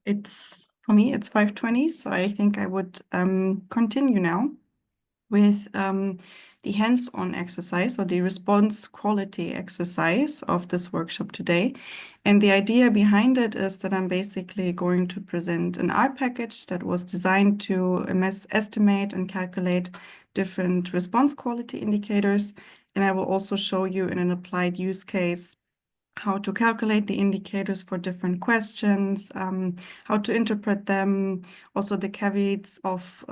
For me, it's 5:20, so I think I would continue now with the hands-on exercise or the response quality exercise of this workshop today. And the idea behind it is that I'm basically going to present an R package that was designed to estimate and calculate different response quality indicators. And I will also show you in an applied use case how to calculate the indicators for different questions, how to interpret them, also the caveats of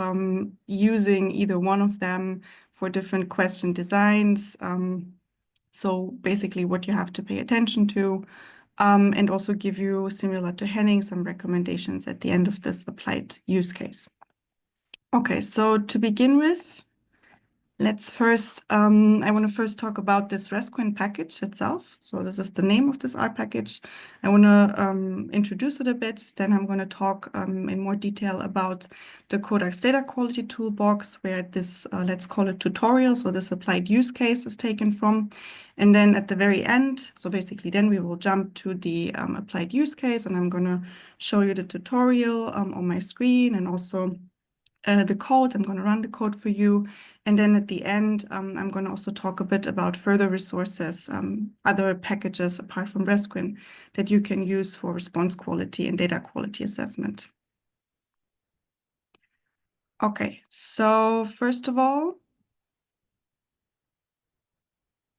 using either one of them for different question designs. So basically what you have to pay attention to, and also give you, similar to Henning, some recommendations at the end of this applied use case. Okay, so to begin with, let's first, I want to first talk about this RESQuinn package itself. So this is the name of this R package. I want to introduce it a bit. Then I'm going to talk in more detail about the Codax data quality toolbox, where this, let's call it tutorial, so this applied use case is taken from. And then at the very end, so basically then we will jump to the applied use case, and I'm going to show you the tutorial on my screen, and also the code. I'm going to run the code for you. And then at the end, I'm going to also talk a bit about further resources, other packages apart from RESQuinn that you can use for response quality and data quality assessment. Okay, so first of all,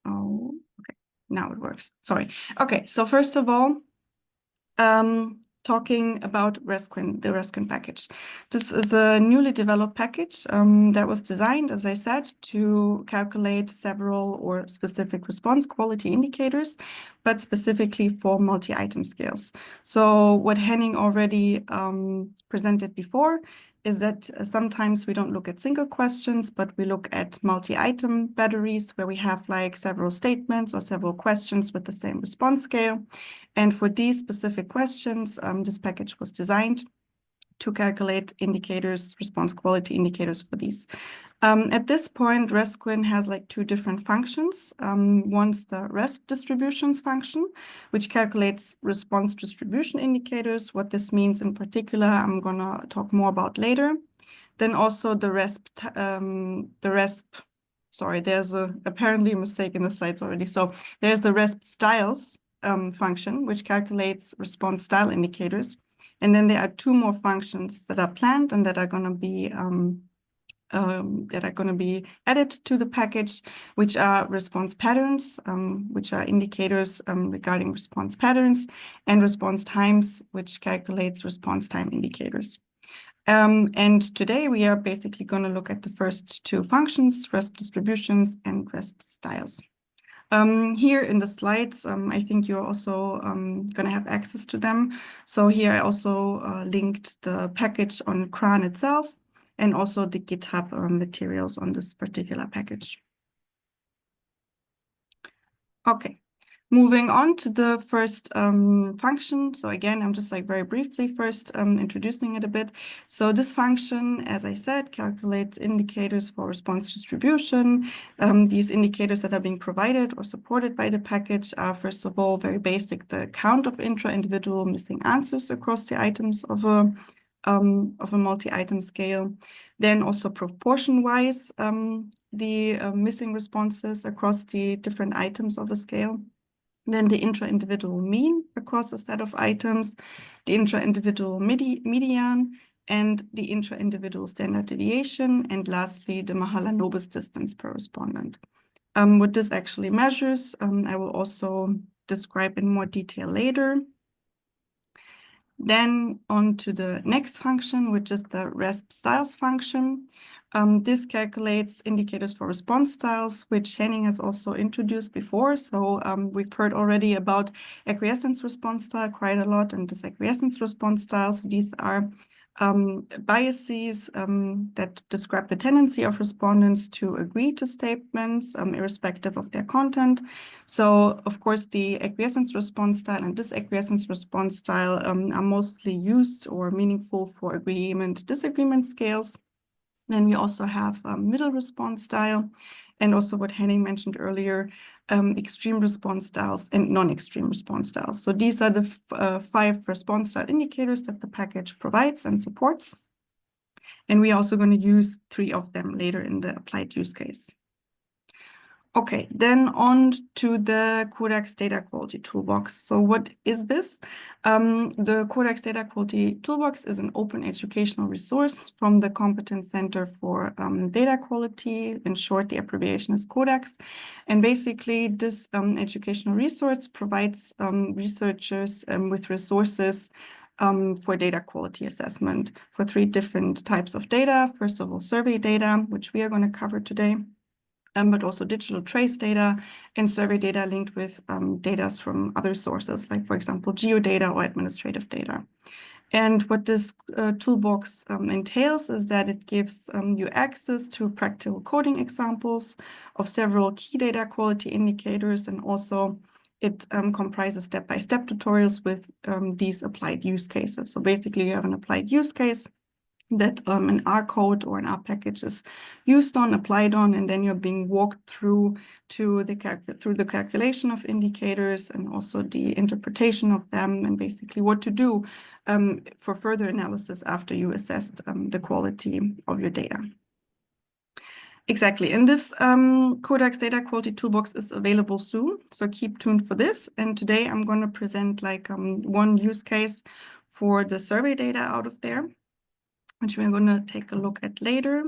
okay, now it works. Sorry. Okay, so first of all, talking about RESQuinn, the RESQuinn package. This is a newly developed package that was designed, as I said, to calculate several or specific response quality indicators, but specifically for multi-item scales. So what Henning already presented before is that sometimes we don't look at single questions, but we look at multi-item batteries where we have like several statements or several questions with the same response scale. And for these specific questions, this package was designed to calculate indicators, response quality indicators for these. At this point, RESQuinn has like two different functions. One's the RESP distributions function, which calculates response distribution indicators. What this means in particular, I'm going to talk more about later. Then also the RESP, sorry, there's apparently a mistake in the slides already. So there's the RESP styles function, which calculates response style indicators. And then there are two more functions that are planned and that are going to be added to the package, which are response patterns, which are indicators regarding response patterns, and response times, which calculates response time indicators. And today we are basically going to look at the first two functions, RESP distributions and RESP styles. Here in the slides, I think you're also going to have access to them. So here I also linked the package on CRAN itself and also the GitHub materials on this particular package. Okay. Moving on to the first function. So again, I'm just like very briefly first introducing it a bit. So this function, as I said, calculates indicators for response distribution. These indicators that are being provided or supported by the package are, first of all, very basic, the count of intra-individual missing answers across the items of a multi-item scale. Then also proportion-wise, the missing responses across the different items of a scale. Then the intra-individual mean across a set of items, the intra-individual median, and the intra-individual standard deviation, and lastly, the Mahalanobis distance per respondent. What this actually measures, I will also describe in more detail later. Then on to the next function, which is the RESP styles function. This calculates indicators for response styles, which Henning has also introduced before. So we've heard already about acquiescence response style quite a lot, and disacquiescence response styles. So these are biases that describe the tendency of respondents to agree to statements irrespective of their content. So, of course, the acquiescence response style and disacquiescence response style are mostly used or meaningful for agreement-disagreement scales. Then we also have middle response style, and also what Henning mentioned earlier, extreme response styles and non-extreme response styles. So these are the 5 response style indicators that the package provides and supports. And we're also going to use 3 of them later in the applied use case. Okay, then on to the Codex Data Quality Toolbox. So what is this? The Codex Data Quality Toolbox is an open educational resource from the Competence Center for Data Quality. In short, the abbreviation is Codex. And basically, this educational resource provides researchers with resources for data quality assessment for 3 different types of data. First of all, survey data, which we are going to cover today. But also digital trace data and survey data linked with data from other sources, like, for example, geodata or administrative data. And what this toolbox entails is that it gives you access to practical coding examples of several key data quality indicators, and also it comprises step-by-step tutorials with these applied use cases. So basically, you have an applied use case that an R code or an R package is used on, applied on, and then you're being walked through to the calculation of indicators and also the interpretation of them, and basically what to do for further analysis after you assessed the quality of your data. Exactly, and this Codex Data Quality Toolbox is available soon, so keep tuned for this. And today I'm going to present like one use case for the survey data out of there, which we're going to take a look at later.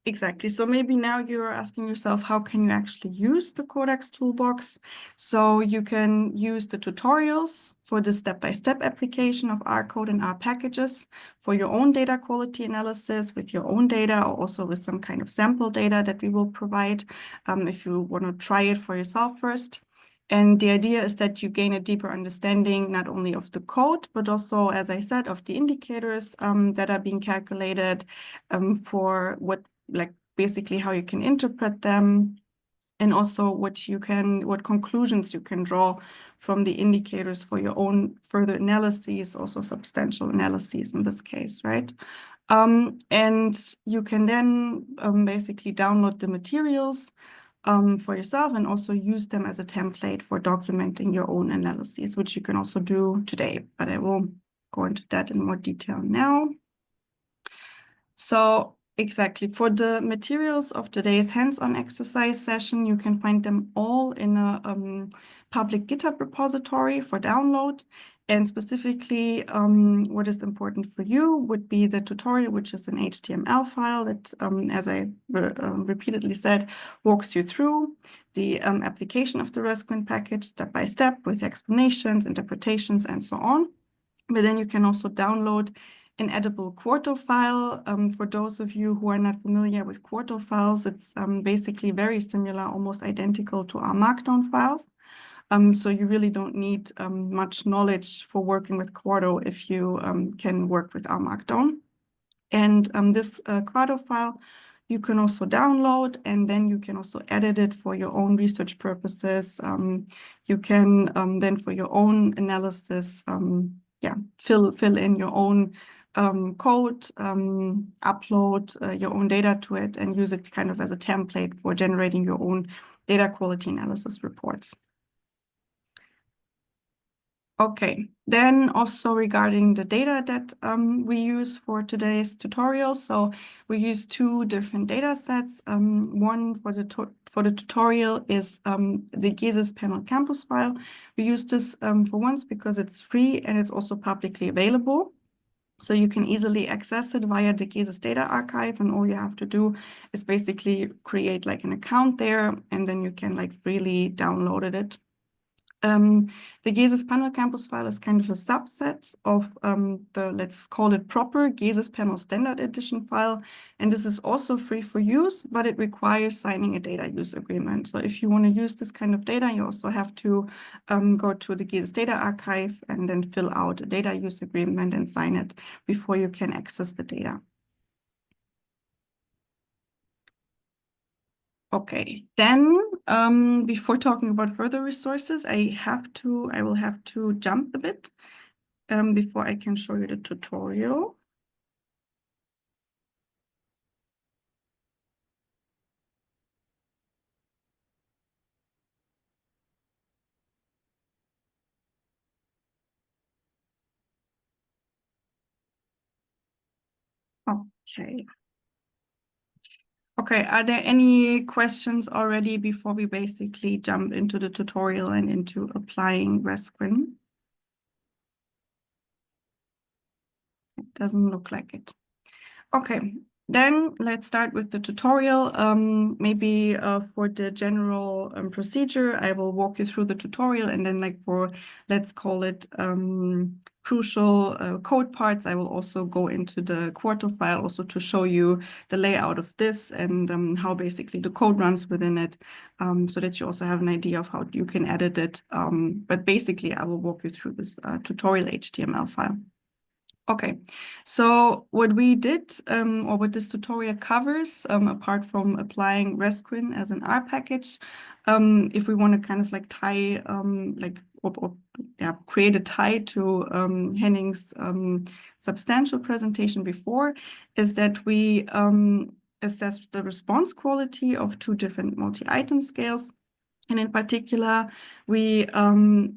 Exactly. So maybe now you're asking yourself, how can you actually use the Codex toolbox? So you can use the tutorials for the step-by-step application of R code and R packages for your own data quality analysis with your own data, or also with some kind of sample data that we will provide if you want to try it for yourself first. And the idea is that you gain a deeper understanding not only of the code, but also, as I said, of the indicators that are being calculated for what, like, basically how you can interpret them, and also what conclusions you can draw from the indicators for your own further analyses, also substantial analyses in this case, right? And you can then basically download the materials for yourself and also use them as a template for documenting your own analyses, which you can also do today, but I will go into that in more detail now. So exactly, for the materials of today's hands-on exercise session, you can find them all in a public GitHub repository for download. And specifically, what is important for you would be the tutorial, which is an HTML file that, as I repeatedly said, walks you through the application of the RESQuint package step by step with explanations, interpretations, and so on. But then you can also download an editable Quarto file. For those of you who are not familiar with Quarto files, it's basically very similar, almost identical to our Markdown files. So you really don't need much knowledge for working with Quarto if you can work with R Markdown. And this Quarto file you can also download, and then you can also edit it for your own research purposes. You can then for your own analysis, fill in your own code, upload your own data to it, and use it kind of as a template for generating your own data quality analysis reports. Okay, then also regarding the data that we use for today's tutorial. So we use 2 different data sets. One for the tutorial is the GESIS panel campus file. We use this for once because it's free and it's also publicly available. So you can easily access it via the GESIS data archive, and all you have to do is basically create like an account there, and then you can like freely download it. The GESIS panel campus file is kind of a subset of the, let's call it proper, GESIS panel standard edition file. And this is also free for use, but it requires signing a data use agreement. So if you want to use this kind of data, you also have to go to the GESIS data archive and then fill out a data use agreement and sign it before you can access the data. Okay, then before talking about further resources, I will have to jump a bit before I can show you the tutorial. Okay. Okay, are there any questions already before we basically jump into the tutorial and into applying RESQuin? It doesn't look like it. Okay, then let's start with the tutorial. Maybe for the general procedure, I will walk you through the tutorial, and then like for, let's call it crucial code parts, I will also go into the Quarto file also to show you the layout of this and how basically the code runs within it, so that you also have an idea of how you can edit it. But basically, I will walk you through this tutorial HTML file. Okay, so what we did, or what this tutorial covers, apart from applying RESQuin as an R package, if we want to kind of like tie, create a tie to Henning's substantial presentation before, is that we assess the response quality of two different multi-item scales. And in particular, we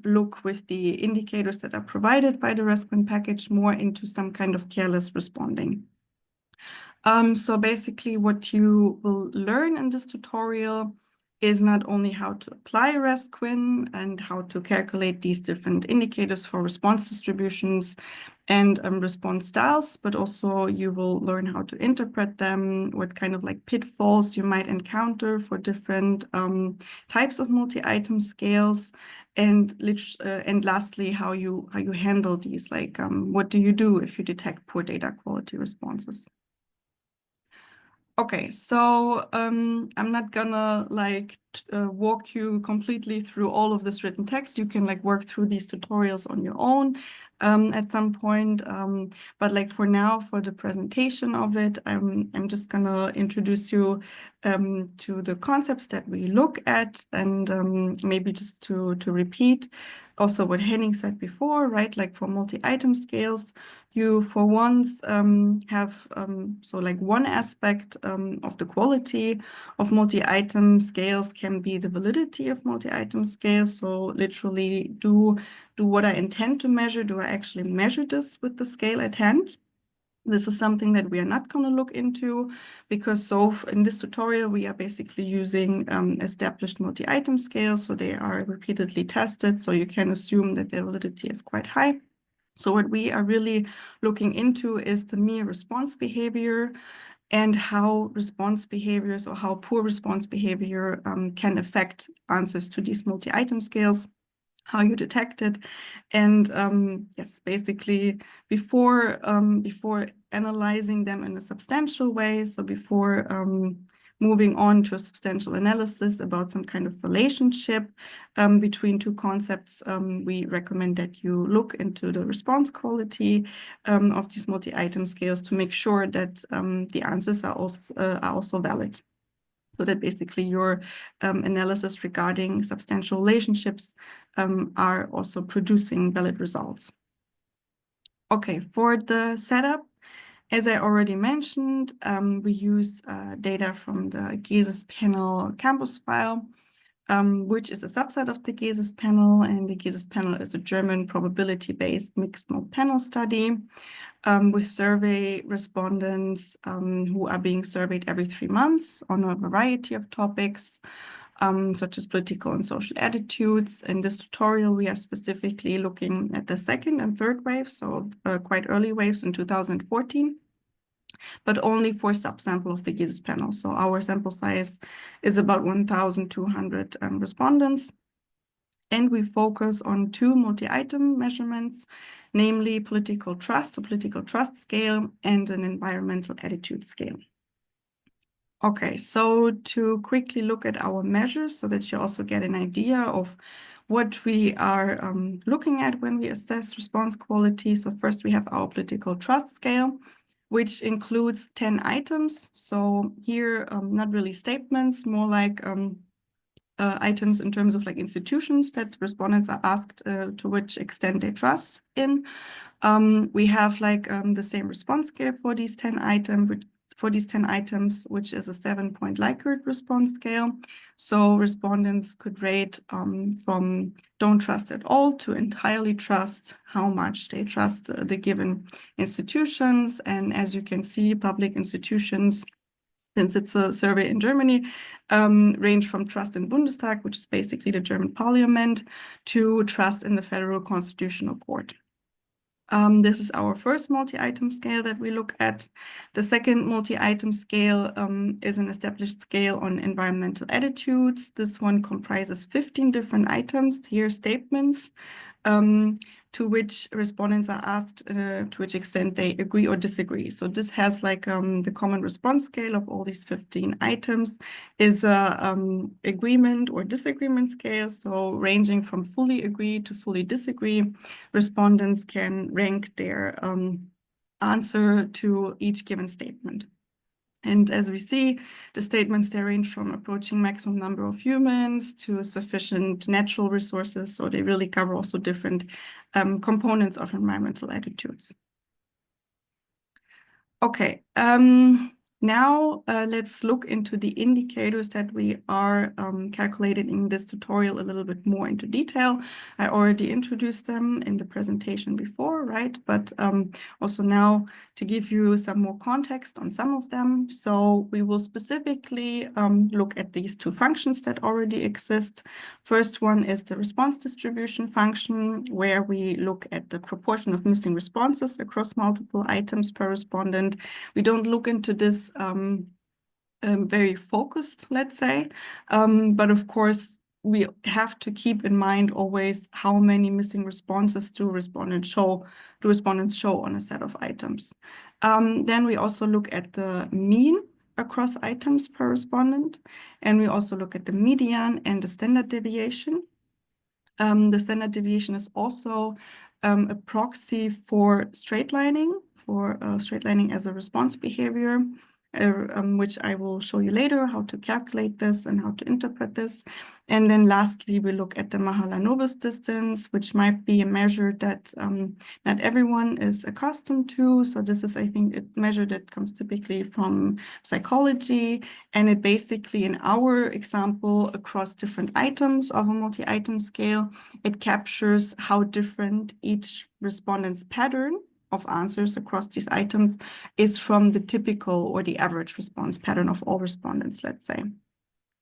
look with the indicators that are provided by the RESQuin package more into some kind of careless responding. So basically what you will learn in this tutorial is not only how to apply RESQuin and how to calculate these different indicators for response distributions and response styles, but also you will learn how to interpret them, what kind of like pitfalls you might encounter for different types of multi-item scales, and lastly, how you handle these, like what do you do if you detect poor data quality responses. Okay, so I'm not gonna like walk you completely through all of this written text. You can like work through these tutorials on your own at some point. But like for now, for the presentation of it, I'm just gonna introduce you to the concepts that we look at, and maybe just to repeat also what Henning said before, right? Like for multi-item scales, you for once have so like one aspect of the quality of multi-item scales can be the validity of multi-item scales. So literally do what I intend to measure. Do I actually measure this with the scale at hand? This is something that we are not going to look into, because so in this tutorial, we are basically using established multi-item scales. So they are repeatedly tested. So you can assume that their validity is quite high. So what we are really looking into is the mere response behavior and how response behaviors or how poor response behavior can affect answers to these multi-item scales, how you detect it. And yes, basically before analyzing them in a substantial way, so before moving on to a substantial analysis about some kind of relationship between two concepts, we recommend that you look into the response quality of these multi-item scales to make sure that the answers are also valid. So that basically your analysis regarding substantial relationships are also producing valid results. Okay, for the setup, as I already mentioned, we use data from the GESIS panel campus file, which is a subset of the GESIS panel. And the GESIS panel is a German probability-based mixed mode panel study with survey respondents who are being surveyed every 3 months on a variety of topics, such as political and social attitudes. In this tutorial, we are specifically looking at the second and third waves, so quite early waves in 2014, but only for subsample of the GESIS panel. So our sample size is about 1,200 respondents. And we focus on 2 multi-item measurements, namely political trust, so political trust scale, and an environmental attitude scale. Okay, so to quickly look at our measures so that you also get an idea of what we are looking at when we assess response quality. So first we have our political trust scale, which includes 10 items. So here, not really statements, more like items in terms of like institutions that respondents are asked to which extent they trust in. We have like the same response scale for these 10 items, for these 10 items, which is a 7-point Likert response scale. So respondents could rate from don't trust at all to entirely trust, how much they trust the given institutions. And as you can see, public institutions, since it's a survey in Germany, range from trust in Bundestag, which is basically the German parliament, to trust in the Federal Constitutional Court. This is our first multi-item scale that we look at. The second multi-item scale is an established scale on environmental attitudes. This one comprises 15 different items, here statements, to which respondents are asked to which extent they agree or disagree. So this has like the common response scale of all these 15 items is a agreement or disagreement scale. So ranging from fully agree to fully disagree, respondents can rank their answer to each given statement. And as we see, the statements, they range from approaching maximum number of humans to sufficient natural resources. So they really cover also different components of environmental attitudes. Okay, now let's look into the indicators that we are calculating in this tutorial a little bit more into detail. I already introduced them in the presentation before, right? But also now to give you some more context on some of them. So we will specifically look at these two functions that already exist. First one is the response distribution function, where we look at the proportion of missing responses across multiple items per respondent. We don't look into this very focused, let's say, but of course we have to keep in mind always how many missing responses do respondents show on a set of items. Then we also look at the mean across items per respondent, and we also look at the median and the standard deviation. The standard deviation is also a proxy for straightlining, as a response behavior, which I will show you later how to calculate this and how to interpret this. And then lastly, we look at the Mahalanobis distance, which might be a measure that not everyone is accustomed to. So this is, I think, a measure that comes typically from psychology. And it basically, in our example, across different items of a multi-item scale, it captures how different each respondent's pattern of answers across these items is from the typical or the average response pattern of all respondents, let's say.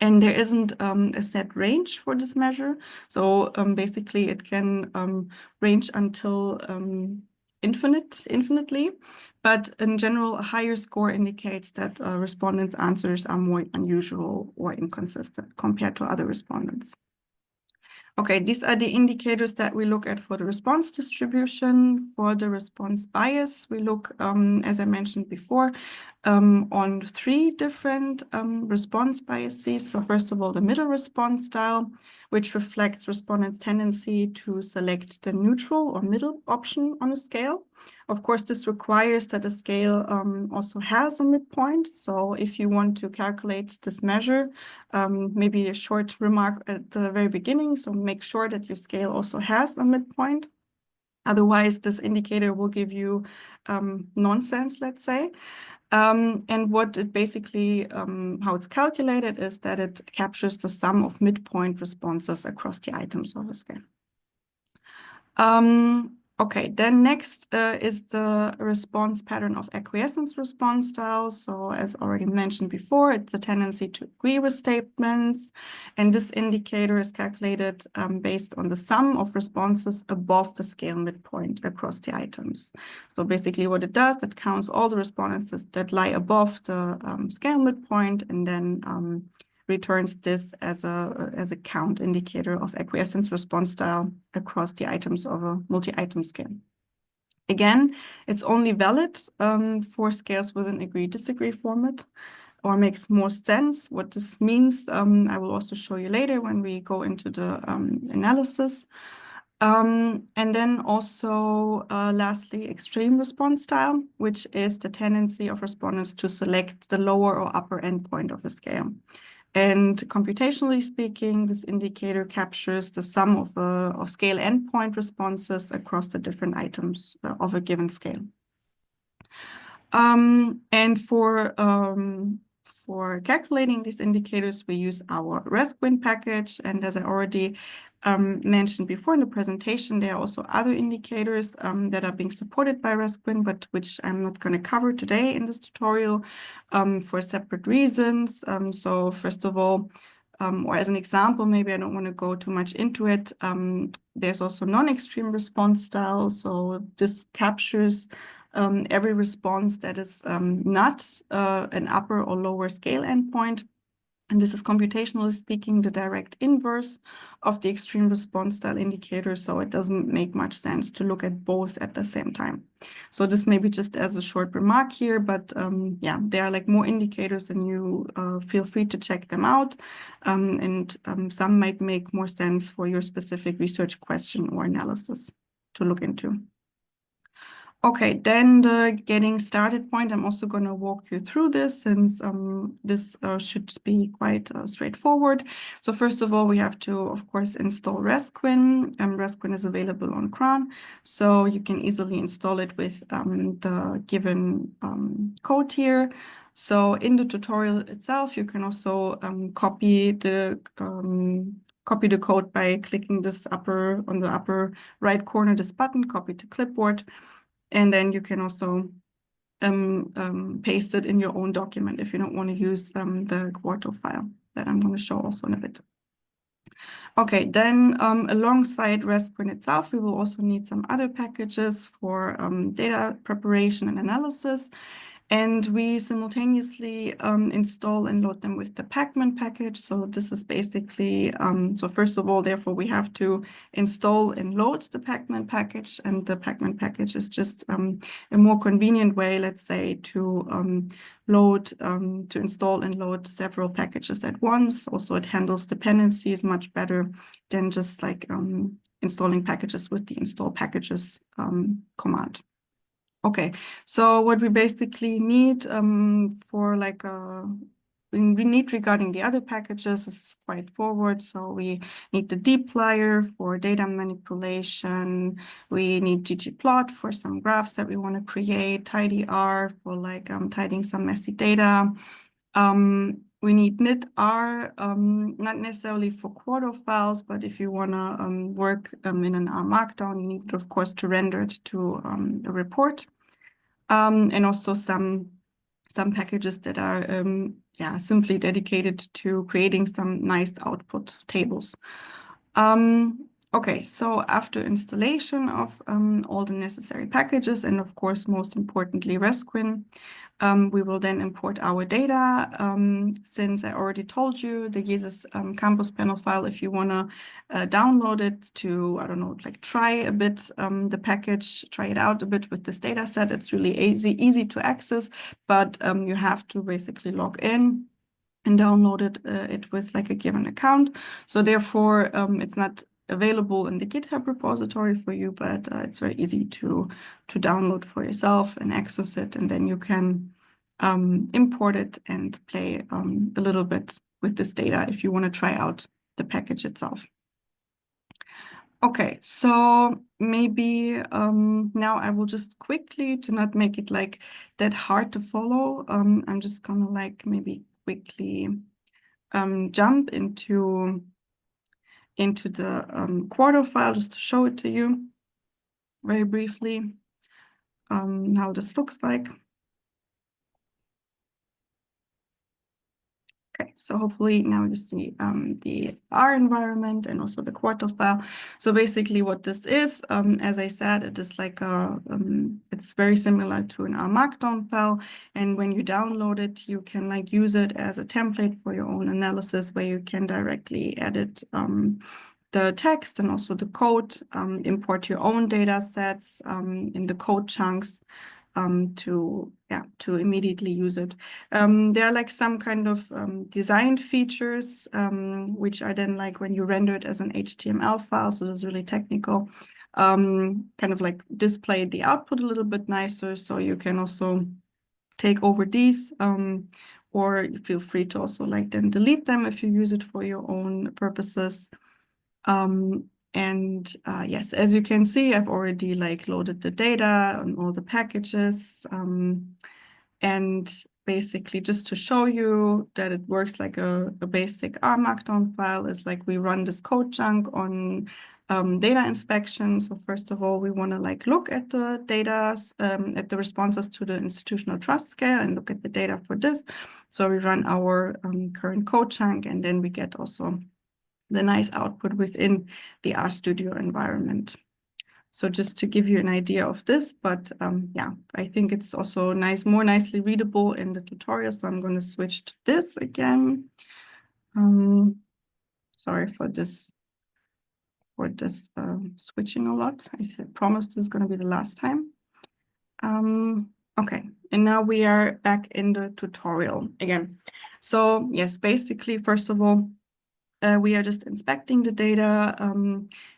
And there isn't a set range for this measure. So basically it can range until infinitely. But in general, a higher score indicates that respondents' answers are more unusual or inconsistent compared to other respondents. Okay, these are the indicators that we look at for the response distribution. For the response bias, we look, as I mentioned before, on 3 different response biases. So first of all, the middle response style, which reflects respondents' tendency to select the neutral or middle option on a scale. Of course, this requires that a scale also has a midpoint. So if you want to calculate this measure, maybe a short remark at the very beginning. So make sure that your scale also has a midpoint. Otherwise, this indicator will give you nonsense, let's say. And what it basically, how it's calculated is that it captures the sum of midpoint responses across the items of a scale. Okay, then next is the response pattern of acquiescence response style. So as already mentioned before, it's a tendency to agree with statements. And this indicator is calculated based on the sum of responses above the scale midpoint across the items. So basically what it does, it counts all the responses that lie above the scale midpoint and then returns this as a count indicator of acquiescence response style across the items of a multi-item scale. Again, it's only valid for scales with an agree-disagree format, or makes more sense. What this means, I will also show you later when we go into the analysis. And then also, lastly, extreme response style, which is the tendency of respondents to select the lower or upper endpoint of a scale. And computationally speaking, this indicator captures the sum of scale endpoint responses across the different items of a given scale. And for calculating these indicators, we use our RESQuin package. And as I already mentioned before in the presentation, there are also other indicators that are being supported by RESQuin, but which I'm not going to cover today in this tutorial for separate reasons. So first of all, or as an example, maybe I don't want to go too much into it. There's also non-extreme response style. So this captures every response that is not an upper or lower scale endpoint. And this is computationally speaking the direct inverse of the extreme response style indicator. So it doesn't make much sense to look at both at the same time. So this may be just as a short remark here, but yeah, there are like more indicators and you feel free to check them out. And some might make more sense for your specific research question or analysis to look into. Okay, then the getting started point, I'm also going to walk you through this since this should be quite straightforward. So first of all, we have to, of course, install RESQuin. RESQuin is available on Cran, so you can easily install it with the given code here. So in the tutorial itself, you can also copy the code by clicking this on the upper right corner, this button, copy to clipboard. And then you can also paste it in your own document if you don't want to use the Quarto file that I'm going to show also in a bit. Okay, then alongside RESQuin itself, we will also need some other packages for data preparation and analysis. And we simultaneously install and load them with the Pacman package. So this is basically, so first of all, therefore, we have to install and load the Pacman package. And the Pacman package is just a more convenient way, let's say, to install and load several packages at once. Also, it handles dependencies much better than just like installing packages with the install packages command. Okay, so what we basically need for like we need regarding the other packages is quite forward. So we need the dplyr for data manipulation. We need ggplot for some graphs that we want to create, tidyr for like tidying some messy data. We need knitr, not necessarily for Quarto files, but if you want to work in an R Markdown, you need, of course, to render it to a report. And also some packages that are yeah, simply dedicated to creating some nice output tables. Okay, so after installation of all the necessary packages, and of course, most importantly, RESQuin, we will then import our data. Since I already told you, the Jesus campus panel file, if you want to download it to, I don't know, like try a bit the package, try it out a bit with this data set, it's really easy to access, but you have to basically log in and downloaded it with like a given account. So therefore, it's not available in the GitHub repository for you, but it's very easy to download for yourself and access it. And then you can import it and play a little bit with this data if you want to try out the package itself. Okay, so maybe now I will just quickly, to not make it like that hard to follow, I'm just gonna like maybe quickly jump into the Quarto file just to show it to you very briefly how this looks like. Okay, so hopefully now you see the R environment and also the Quarto file. So basically what this is, as I said, it is like it's very similar to an R Markdown file. And when you download it, you can like use it as a template for your own analysis where you can directly edit the text and also the code, import your own data sets in the code chunks to immediately use it. There are like some kind of design features, which are then like when you render it as an HTML file, so this is really technical, kind of like display the output a little bit nicer. So you can also take over these, or you feel free to also like then delete them if you use it for your own purposes. And yes, as you can see, I've already like loaded the data on all the packages. And basically, just to show you that it works like a basic R Markdown file, is like we run this code chunk on data inspection. So first of all, we want to like look at the data, at the responses to the institutional trust scale and look at the data for this. So we run our current code chunk, and then we get also the nice output within the RStudio environment. So just to give you an idea of this, but yeah, I think it's also nice, more nicely readable in the tutorial. So I'm going to switch to this again. Sorry for this switching a lot. I promised this is going to be the last time. Okay, and now we are back in the tutorial again. So yes, basically, first of all, we are just inspecting the data.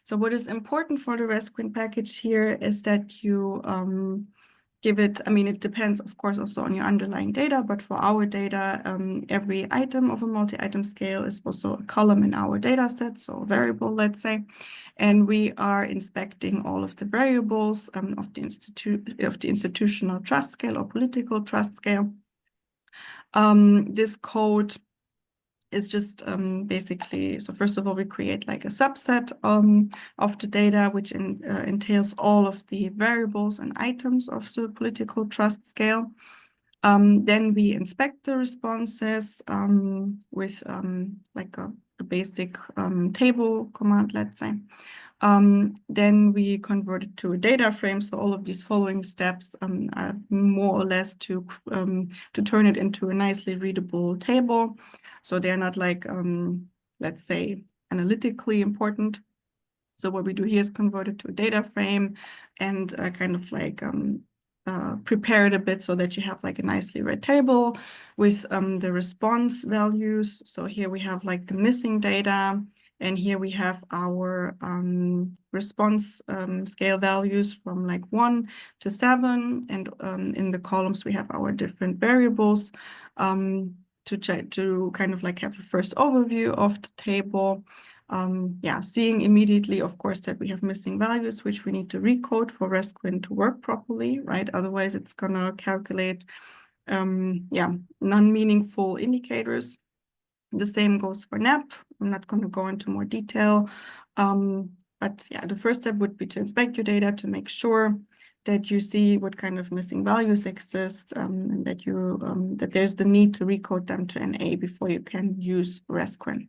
So what is important for the RESQueen package here is that you give it, I mean, it depends, of course, also on your underlying data, but for our data, every item of a multi-item scale is also a column in our data set, so a variable, let's say, and we are inspecting all of the variables of the institutional trust scale or political trust scale. This code is just basically, so first of all, we create like a subset of the data, which entails all of the variables and items of the political trust scale. Then we inspect the responses with like a basic table command, let's say. Then we convert it to a data frame. So all of these following steps are more or less to turn it into a nicely readable table. So they're not like, let's say, analytically important. So what we do here is convert it to a data frame and kind of like prepare it a bit so that you have like a nicely read table with the response values. So here we have like the missing data, and here we have our response scale values from like 1 to 7. And in the columns, we have our different variables to check, to kind of like have a first overview of the table. Yeah, seeing immediately, of course, that we have missing values, which we need to recode for RESQueen to work properly, right? Otherwise, it's gonna calculate, yeah, non-meaningful indicators. The same goes for NAP. I'm not going to go into more detail. But yeah, the first step would be to inspect your data to make sure that you see what kind of missing values exist and that you that there's the need to recode them to NA before you can use RESQueen.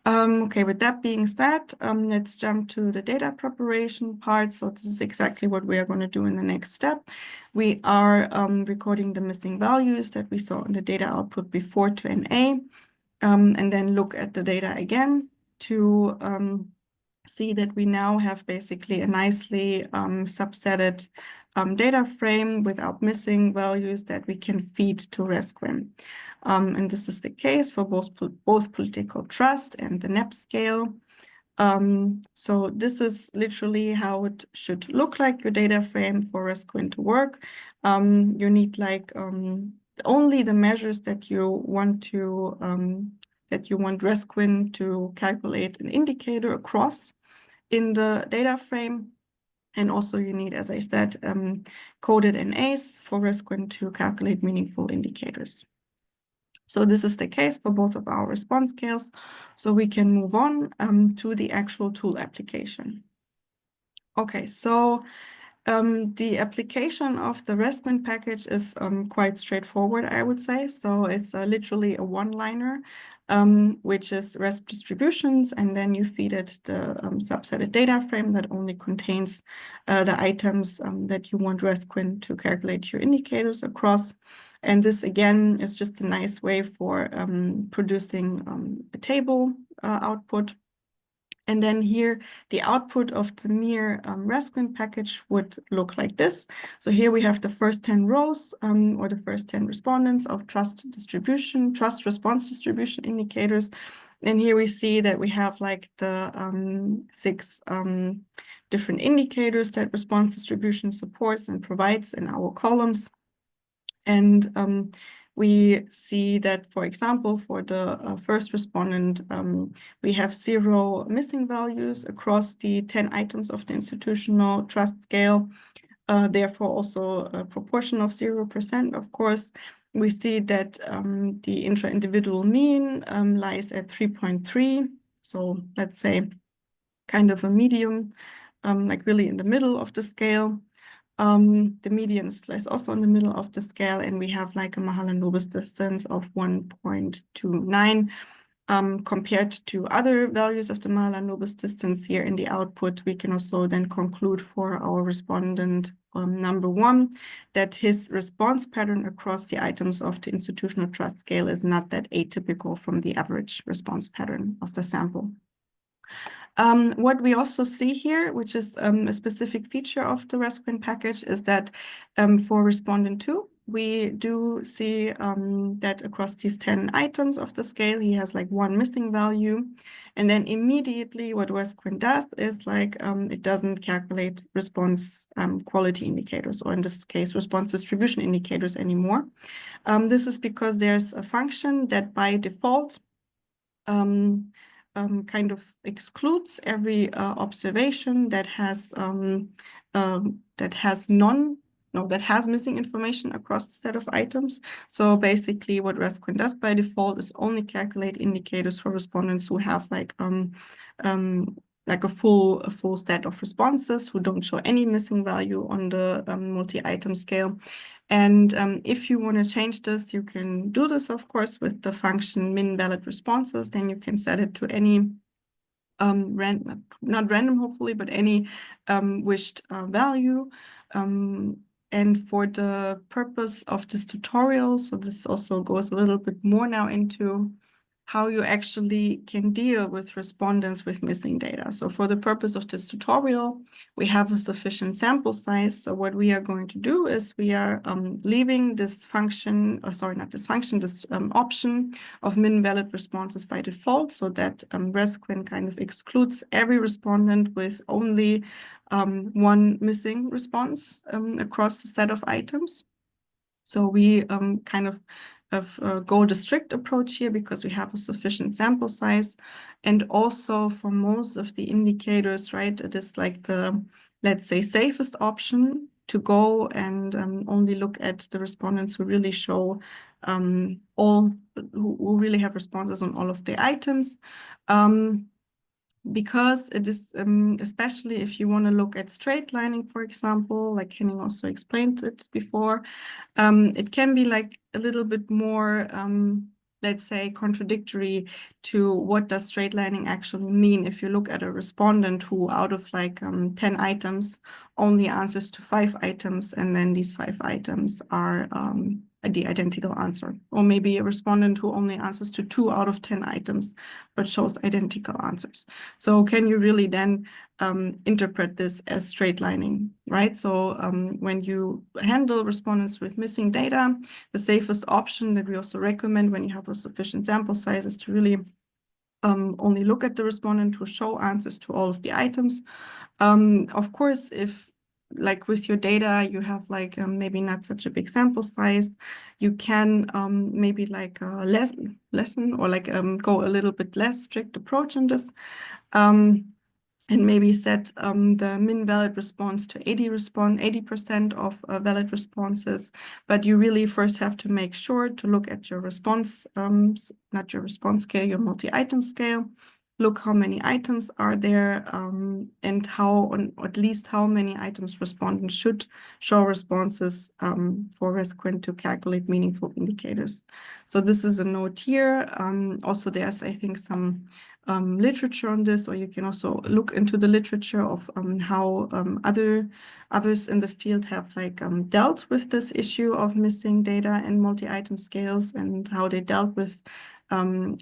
Okay, with that being said, let's jump to the data preparation part. So this is exactly what we are going to do in the next step. We are recording the missing values that we saw in the data output before to NA, and then look at the data again to see that we now have basically a nicely subsetted data frame without missing values that we can feed to RESQueen. And this is the case for both political trust and the NAP scale. So this is literally how it should look like, your data frame for RESQueen to work. You need like only the measures that you want to RESQueen to calculate an indicator across in the data frame. And also you need, as I said, coded NAs for RESQueen to calculate meaningful indicators. So this is the case for both of our response scales. So we can move on to the actual tool application. Okay, so the application of the RESQueen package is quite straightforward, I would say. So it's literally a one-liner, which is RESP distributions, and then you feed it the subsetted data frame that only contains the items that you want RESQueen to calculate your indicators across. And this, again, is just a nice way for producing a table output. And then here, the output of the mere RESQueen package would look like this. So here we have the first 10 rows or the first 10 respondents of trust response distribution indicators. And here we see that we have like the 6 different indicators that response distribution supports and provides in our columns. And we see that, for example, for the first respondent, we have 0 missing values across the 10 items of the institutional trust scale. therefore also a proportion of 0%. Of course, we see that the intra-individual mean lies at 3.3. So let's say kind of a medium, like really in the middle of the scale. The median is also in the middle of the scale, and we have like a Mahalanobis distance of 1.29. Compared to other values of the Mahalanobis distance here in the output, we can also then conclude for our respondent number 1 that his response pattern across the items of the institutional trust scale is not that atypical from the average response pattern of the sample. What we also see here, which is a specific feature of the ResQuinn package, is that for respondent 2, we do see that across these 10 items of the scale, he has like 1 missing value. And then immediately what ResQuinn does is like it doesn't calculate response quality indicators, or in this case, response distribution indicators anymore. This is because there's a function that by default kind of excludes every observation that has missing information across the set of items. So basically what ResQuinn does by default is only calculate indicators for respondents who have like a full set of responses who don't show any missing value on the multi-item scale. And if you want to change this, you can do this, of course, with the function min valid responses. Then you can set it to any not random, hopefully, but any wished value. And for the purpose of this tutorial, so this also goes a little bit more now into how you actually can deal with respondents with missing data. So for the purpose of this tutorial, we have a sufficient sample size. So what we are going to do is we are leaving this function, this option of min valid responses by default, so that ResQuinn kind of excludes every respondent with only 1 missing response across the set of items. So we kind of go the strict approach here because we have a sufficient sample size. And also for most of the indicators, right, it is like the, let's say, safest option to go and only look at the respondents who really show who really have responses on all of the items. Because it is, especially if you want to look at straight lining, for example, like Henning also explained it before, it can be like a little bit more, let's say, contradictory to what does straight lining actually mean. If you look at a respondent who out of like 10 items only answers to 5 items, and then these 5 items are the identical answer, or maybe a respondent who only answers to 2 out of 10 items but shows identical answers. So can you really then interpret this as straight lining, right? So when you handle respondents with missing data, the safest option that we also recommend when you have a sufficient sample size is to really only look at the respondent who show answers to all of the items. Of course, if like with your data, you have like maybe not such a big sample size, you can maybe like lessen or like go a little bit less strict approach on this. And maybe set the min valid response to 80% of valid responses. But you really first have to make sure to look at your response, not your response scale, your multi-item scale. Look how many items are there and or at least how many items respondents should show responses for ResQuinn to calculate meaningful indicators. So this is a note here. Also, there's, I think, some literature on this, or you can also look into the literature of how others in the field have like dealt with this issue of missing data in multi-item scales, and how they dealt with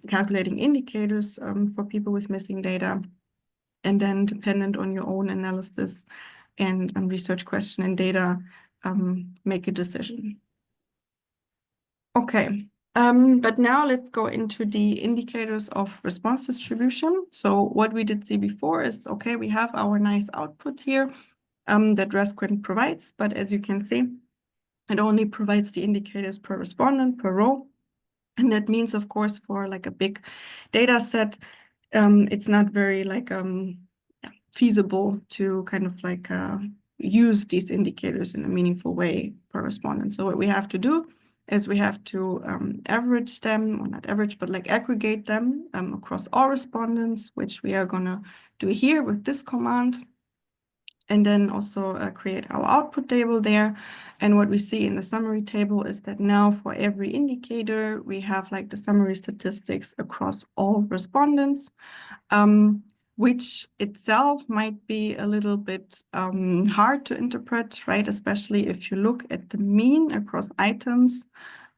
calculating indicators for people with missing data, and then dependent on your own analysis and research question and data, make a decision. Okay. But now let's go into the indicators of response distribution. So what we did see before is, okay, we have our nice output here that ResQuinn provides, but as you can see, it only provides the indicators per respondent, per row. And that means, of course, for like a big data set, it's not very like feasible to kind of like use these indicators in a meaningful way per respondent. So what we have to do is we have to average them, or not average, but like aggregate them across all respondents, which we are going to do here with this command. And then also create our output table there. And what we see in the summary table is that now for every indicator, we have like the summary statistics across all respondents, which itself might be a little bit hard to interpret, right? Especially if you look at the mean across items,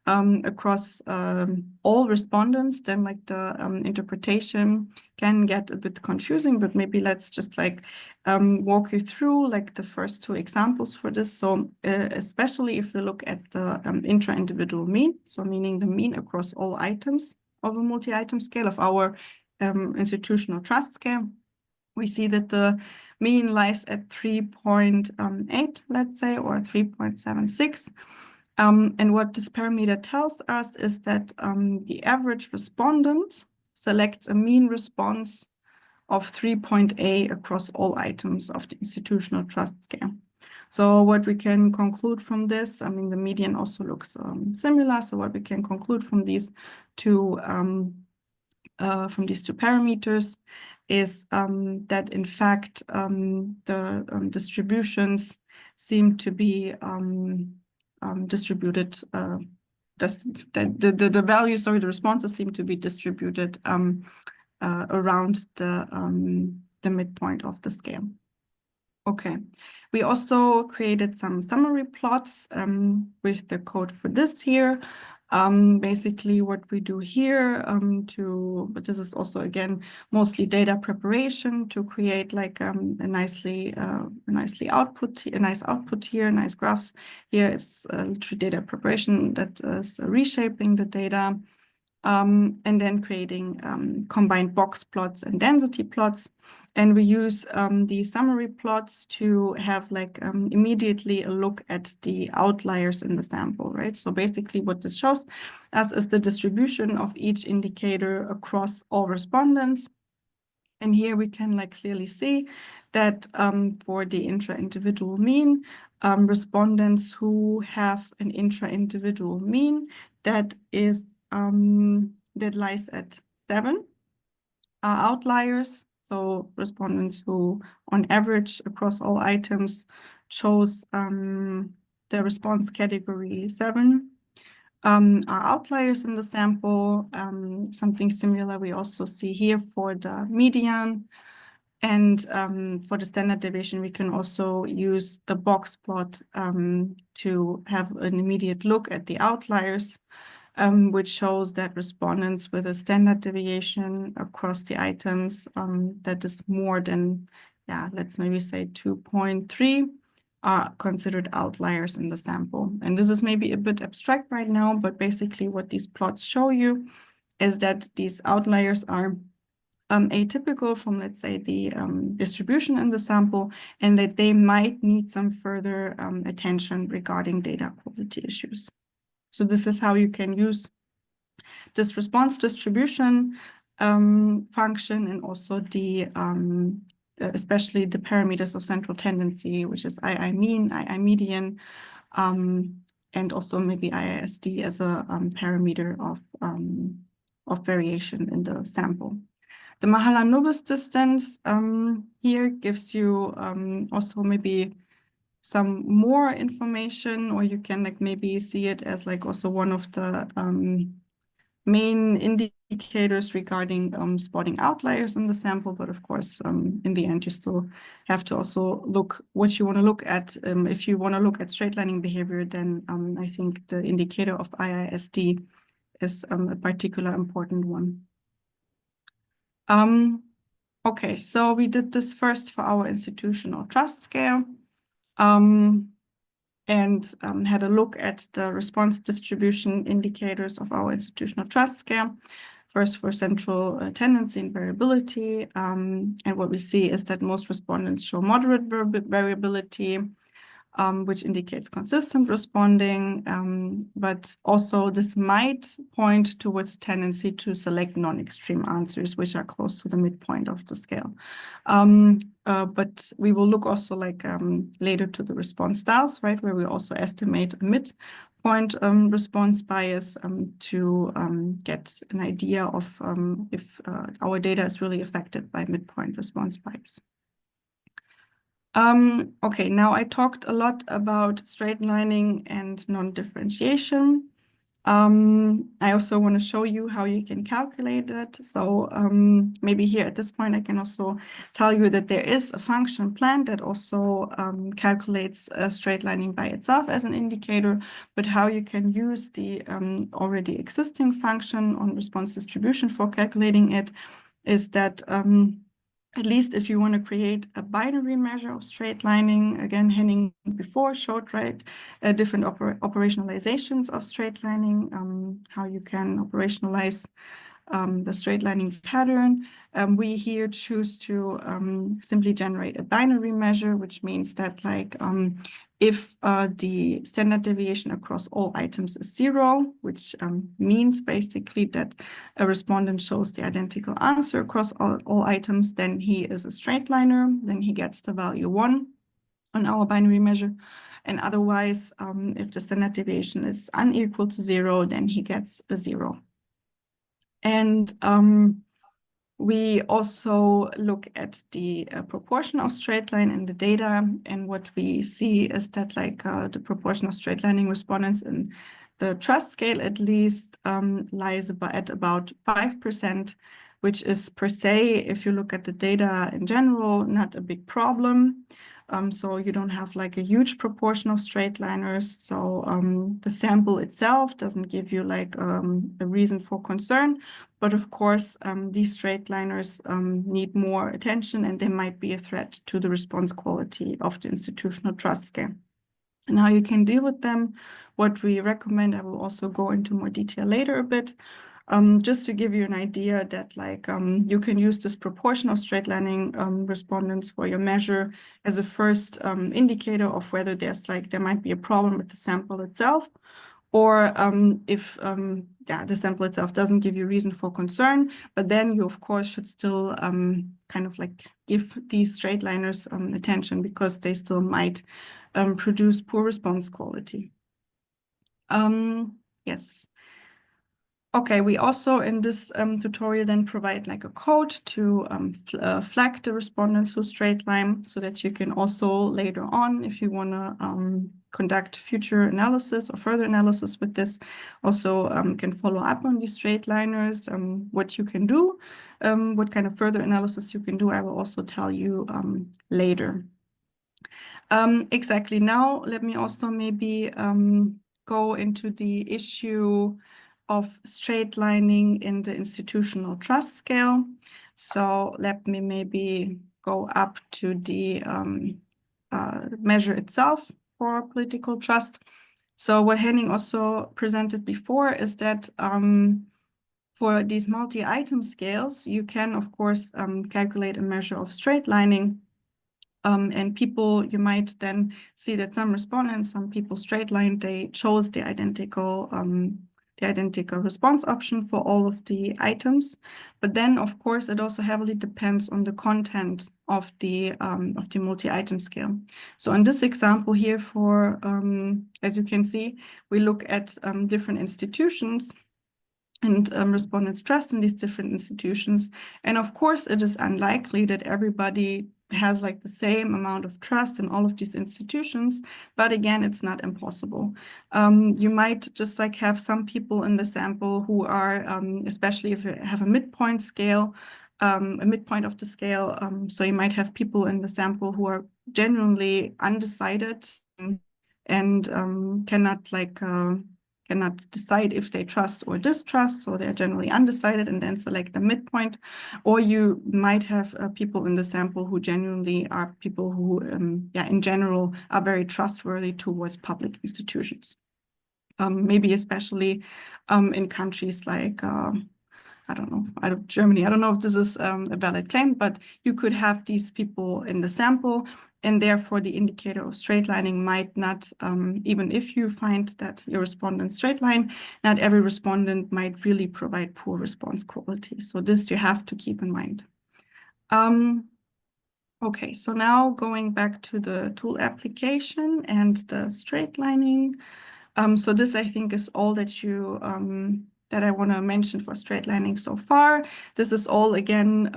across all respondents, then like the interpretation can get a bit confusing, but maybe let's just like walk you through like the first two examples for this. So especially if we look at the intra-individual mean, so meaning the mean across all items of a multi-item scale of our institutional trust scale, we see that the mean lies at 3.8, let's say, or 3.76. And what this parameter tells us is that the average respondent selects a mean response of 3.8 across all items of the institutional trust scale. So what we can conclude from this, I mean, the median also looks similar. So what we can conclude from these two parameters is that in fact the distributions seem to be distributed, the values, sorry, the responses seem to be distributed around the midpoint of the scale. Okay, we also created some summary plots with the code for this here. Basically what we do here but this is also again mostly data preparation to create like a nice output here, nice graphs. Here it's literally data preparation that is reshaping the data. And then creating combined box plots and density plots. And we use the summary plots to have like immediately a look at the outliers in the sample, right? So basically what this shows us is the distribution of each indicator across all respondents. And here we can like clearly see that for the intra-individual mean, respondents who have an intra-individual mean that lies at 7 are outliers. So respondents who on average across all items chose the response category 7 are outliers in the sample. Something similar we also see here for the median. And for the standard deviation, we can also use the box plot to have an immediate look at the outliers, which shows that respondents with a standard deviation across the items that is more than, let's maybe say 2.3, are considered outliers in the sample. And this is maybe a bit abstract right now, but basically what these plots show you is that these outliers are atypical from, let's say, the distribution in the sample, and that they might need some further attention regarding data quality issues. So this is how you can use this response distribution function, and also the especially the parameters of central tendency, which is II mean, II median, and also maybe IISD as a parameter of variation in the sample. The Mahalanobis distance here gives you also maybe some more information, or you can like maybe see it as like also one of the main indicators regarding spotting outliers in the sample. But of course, in the end, you still have to also look what you want to look at. If you want to look at straight lining behavior, then I think the indicator of IISD is a particular important one. Okay, so we did this first for our institutional trust scale. And had a look at the response distribution indicators of our institutional trust scale. First for central tendency and variability. And what we see is that most respondents show moderate variability. which indicates consistent responding, but also this might point towards a tendency to select non-extreme answers, which are close to the midpoint of the scale. But we will look also like later to the response styles, right, where we also estimate a midpoint response bias to get an idea of if our data is really affected by midpoint response bias. Okay, now I talked a lot about straightlining and non-differentiation. I also want to show you how you can calculate it. So maybe here at this point, I can also tell you that there is a function plan that also calculates straightlining by itself as an indicator, but how you can use the already existing function on response distribution for calculating it is that at least if you want to create a binary measure of straightlining, again, Henning before showed, right, different operationalizations of straightlining, how you can operationalize the straightlining pattern. We here choose to simply generate a binary measure, which means that like if the standard deviation across all items is 0, which means basically that a respondent shows the identical answer across all items, then he is a straightliner, then he gets the value 1 on our binary measure. And otherwise, if the standard deviation is unequal to 0, then he gets a 0. And we also look at the proportion of straight line in the data, and what we see is that like the proportion of straight lining respondents in the trust scale at least lies at about 5%, which is per se, if you look at the data in general, not a big problem. So you don't have like a huge proportion of straight liners. So the sample itself doesn't give you like a reason for concern. But of course, these straight liners need more attention, and they might be a threat to the response quality of the institutional trust scale. And how you can deal with them, what we recommend, I will also go into more detail later a bit. Just to give you an idea that like you can use this proportion of straight lining respondents for your measure as a first indicator of whether there might be a problem with the sample itself, or if the sample itself doesn't give you reason for concern, but then you of course should still kind of like give these straight liners attention, because they still might produce poor response quality. Yes. Okay, we also in this tutorial then provide like a code to flag the respondents who straight line, so that you can also later on, if you want to conduct future analysis or further analysis with this, also can follow up on these straight liners, what you can do, what kind of further analysis you can do, I will also tell you later. Exactly. Now, let me also maybe go into the issue of straightlining in the institutional trust scale. So let me maybe go up to the measure itself for political trust. So what Henning also presented before is that for these multi-item scales, you can, of course, calculate a measure of straightlining. And people, you might then see that some respondents, some people straightlined, they chose the identical response option for all of the items. But then, of course, it also heavily depends on the content of the multi-item scale. So in this example here, for as you can see, we look at different institutions and respondents' trust in these different institutions. And of course, it is unlikely that everybody has like the same amount of trust in all of these institutions, but again, it's not impossible. You might just like have some people in the sample who are, especially if you have a midpoint scale, a midpoint of the scale, so you might have people in the sample who are genuinely undecided and cannot decide if they trust or distrust, so they're generally undecided and then select the midpoint. Or you might have people in the sample who genuinely are people who, in general, are very trustworthy towards public institutions. Maybe especially in countries like, I don't know, out of Germany. I don't know if this is a valid claim, but you could have these people in the sample. and therefore the indicator of straight lining might not, even if you find that your respondent straight line, not every respondent might really provide poor response quality. So this you have to keep in mind. Okay, so now going back to the tool application and the straight lining. So this, I think, is all that that I want to mention for straight lining so far. This is all, again,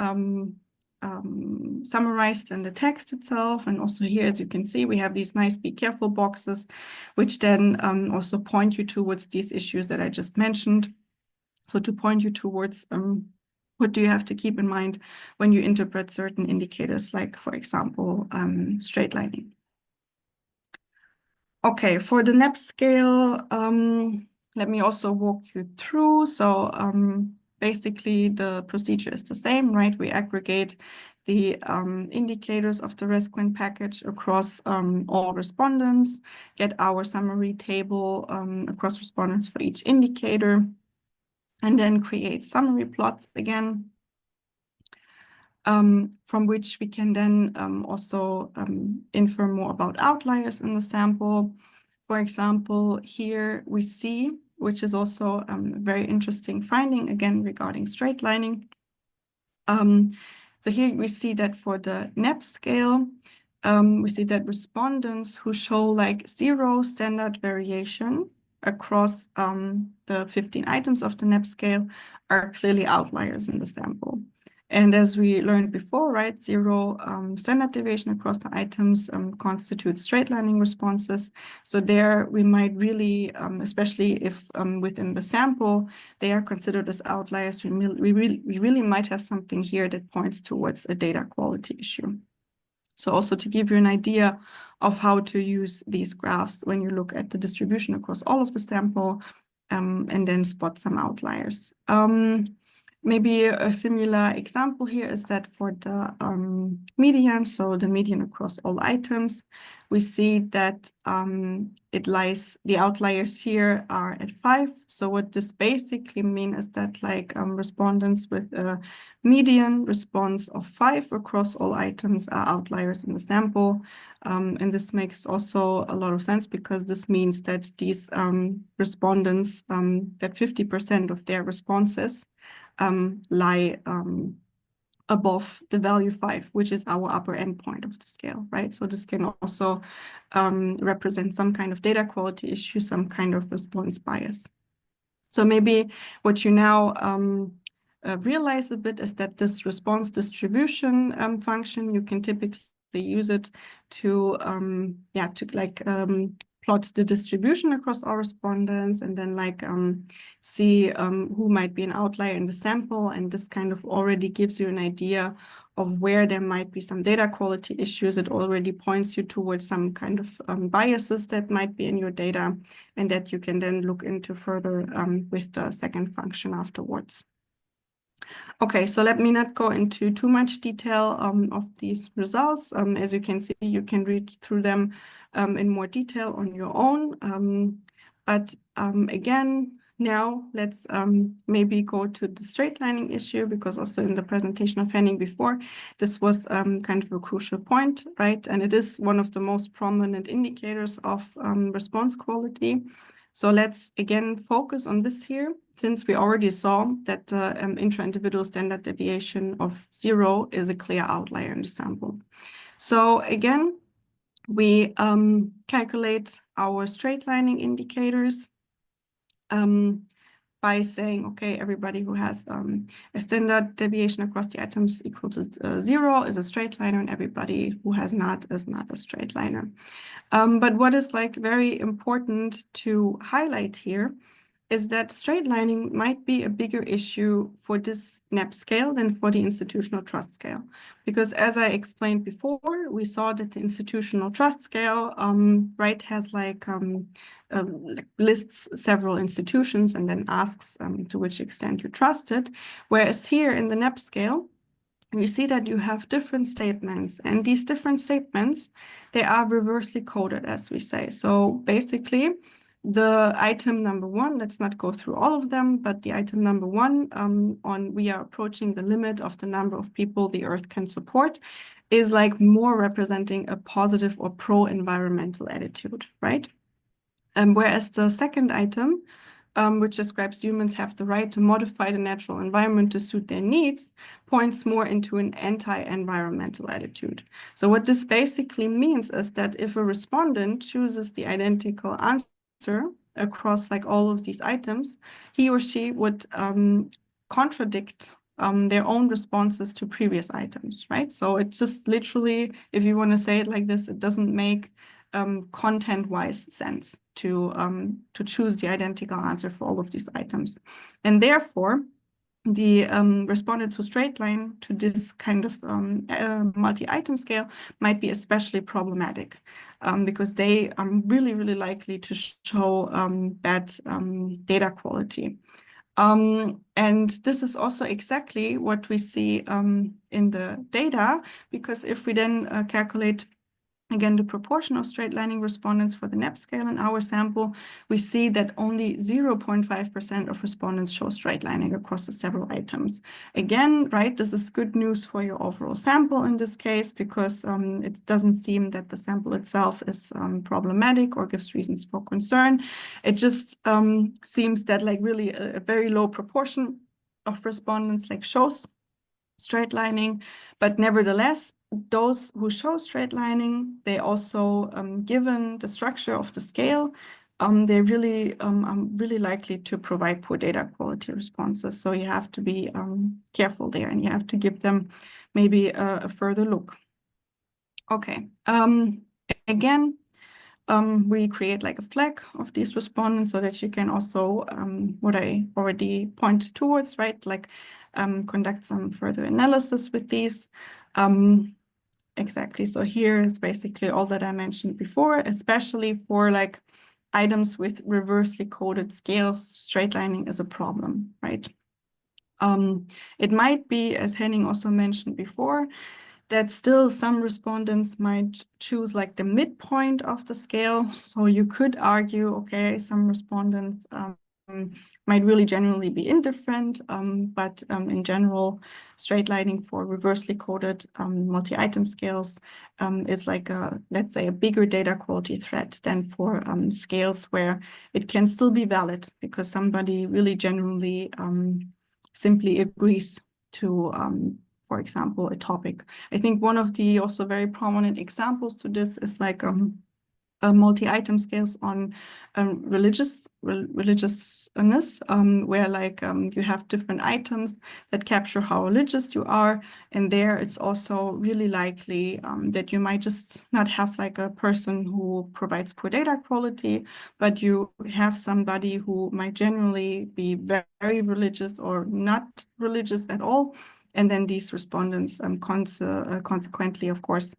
summarized in the text itself. And also here, as you can see, we have these nice be careful boxes, which then also point you towards these issues that I just mentioned. So to point you towards what do you have to keep in mind when you interpret certain indicators, like, for example, straight lining. Okay, for the NEP scale, let me also walk you through. So basically the procedure is the same, right? We aggregate the indicators of the RESQuint package across all respondents, get our summary table across respondents for each indicator, and then create summary plots again, from which we can then also infer more about outliers in the sample. For example, here we see, which is also a very interesting finding, again, regarding straight lining. So here we see that for the NEP scale, we see that respondents who show like 0 standard variation across the 15 items of the NEP scale are clearly outliers in the sample. And as we learned before, right, 0 standard deviation across the items constitutes straight lining responses. So there we might really, especially if within the sample, they are considered as outliers, we really might have something here that points towards a data quality issue. So also to give you an idea of how to use these graphs when you look at the distribution across all of the sample and then spot some outliers. Maybe a similar example here is that for the median, so the median across all items, we see that the outliers here are at 5. So what this basically means is that like respondents with a median response of 5 across all items are outliers in the sample. And this makes also a lot of sense because this means that these respondents, that 50% of their responses lie above the value 5, which is our upper endpoint of the scale, right? So this can also represent some kind of data quality issue, some kind of response bias. So maybe what you now realize a bit is that this response distribution function, you can typically use it to plot the distribution across all respondents and then like see who might be an outlier in the sample. And this kind of already gives you an idea of where there might be some data quality issues. It already points you towards some kind of biases that might be in your data and that you can then look into further with the second function afterwards. Okay, so let me not go into too much detail of these results. As you can see, you can read through them in more detail on your own. But again, now let's maybe go to the straight lining issue, because also in the presentation of Henning before, this was kind of a crucial point, right? And it is one of the most prominent indicators of response quality. So let's again focus on this here, since we already saw that the intra-individual standard deviation of 0 is a clear outlier in the sample. So again, we calculate our straight lining indicators by saying, okay, everybody who has a standard deviation across the items equal to 0 is a straight liner, and everybody who has not is not a straight liner. But what is like very important to highlight here is that straight lining might be a bigger issue for this NEP scale than for the institutional trust scale. Because as I explained before, we saw that the institutional trust scale, right, has like lists several institutions and then asks to which extent you trust it. Whereas here in the NEP scale, you see that you have different statements, and these different statements, they are reversely coded, as we say. So basically, the item number 1, let's not go through all of them, but the item number 1 we are approaching the limit of the number of people the Earth can support. is like more representing a positive or pro-environmental attitude, right? Whereas the second item, which describes humans have the right to modify the natural environment to suit their needs, points more into an anti-environmental attitude. So what this basically means is that if a respondent chooses the identical answer across like all of these items, he or she would contradict their own responses to previous items, right? So it's just literally, if you want to say it like this, it doesn't make content-wise sense to choose the identical answer for all of these items. And therefore, the respondents who straight line to this kind of multi-item scale might be especially problematic because they are really, really likely to show bad data quality. And this is also exactly what we see in the data, because if we then calculate again the proportion of straight lining respondents for the NEP scale in our sample, we see that only 0.5% of respondents show straight lining across the several items. Again, right, this is good news for your overall sample in this case, because it doesn't seem that the sample itself is problematic or gives reasons for concern. It just seems that like really a very low proportion of respondents like shows straight lining, but nevertheless, those who show straight lining, they also, given the structure of the scale, they're really really likely to provide poor data quality responses. So you have to be careful there, and you have to give them maybe a further look. Okay. Again, we create like a flag of these respondents so that you can also, what I already pointed towards, right? Like conduct some further analysis with these. Exactly. So here is basically all that I mentioned before, especially for like items with reversely coded scales, straight lining is a problem, right? It might be, as Henning also mentioned before, that still some respondents might choose like the midpoint of the scale. So you could argue, okay, some respondents might really generally be indifferent, but in general, straight lining for reversely coded multi-item scales is like a, let's say, a bigger data quality threat than for scales where it can still be valid because somebody really generally simply agrees to for example, a topic. I think one of the also very prominent examples to this is like multi-item scales on religiousness, where like you have different items that capture how religious you are, and there it's also really likely that you might just not have like a person who provides poor data quality, but you have somebody who might generally be very religious or not religious at all. And then these respondents consequently, of course,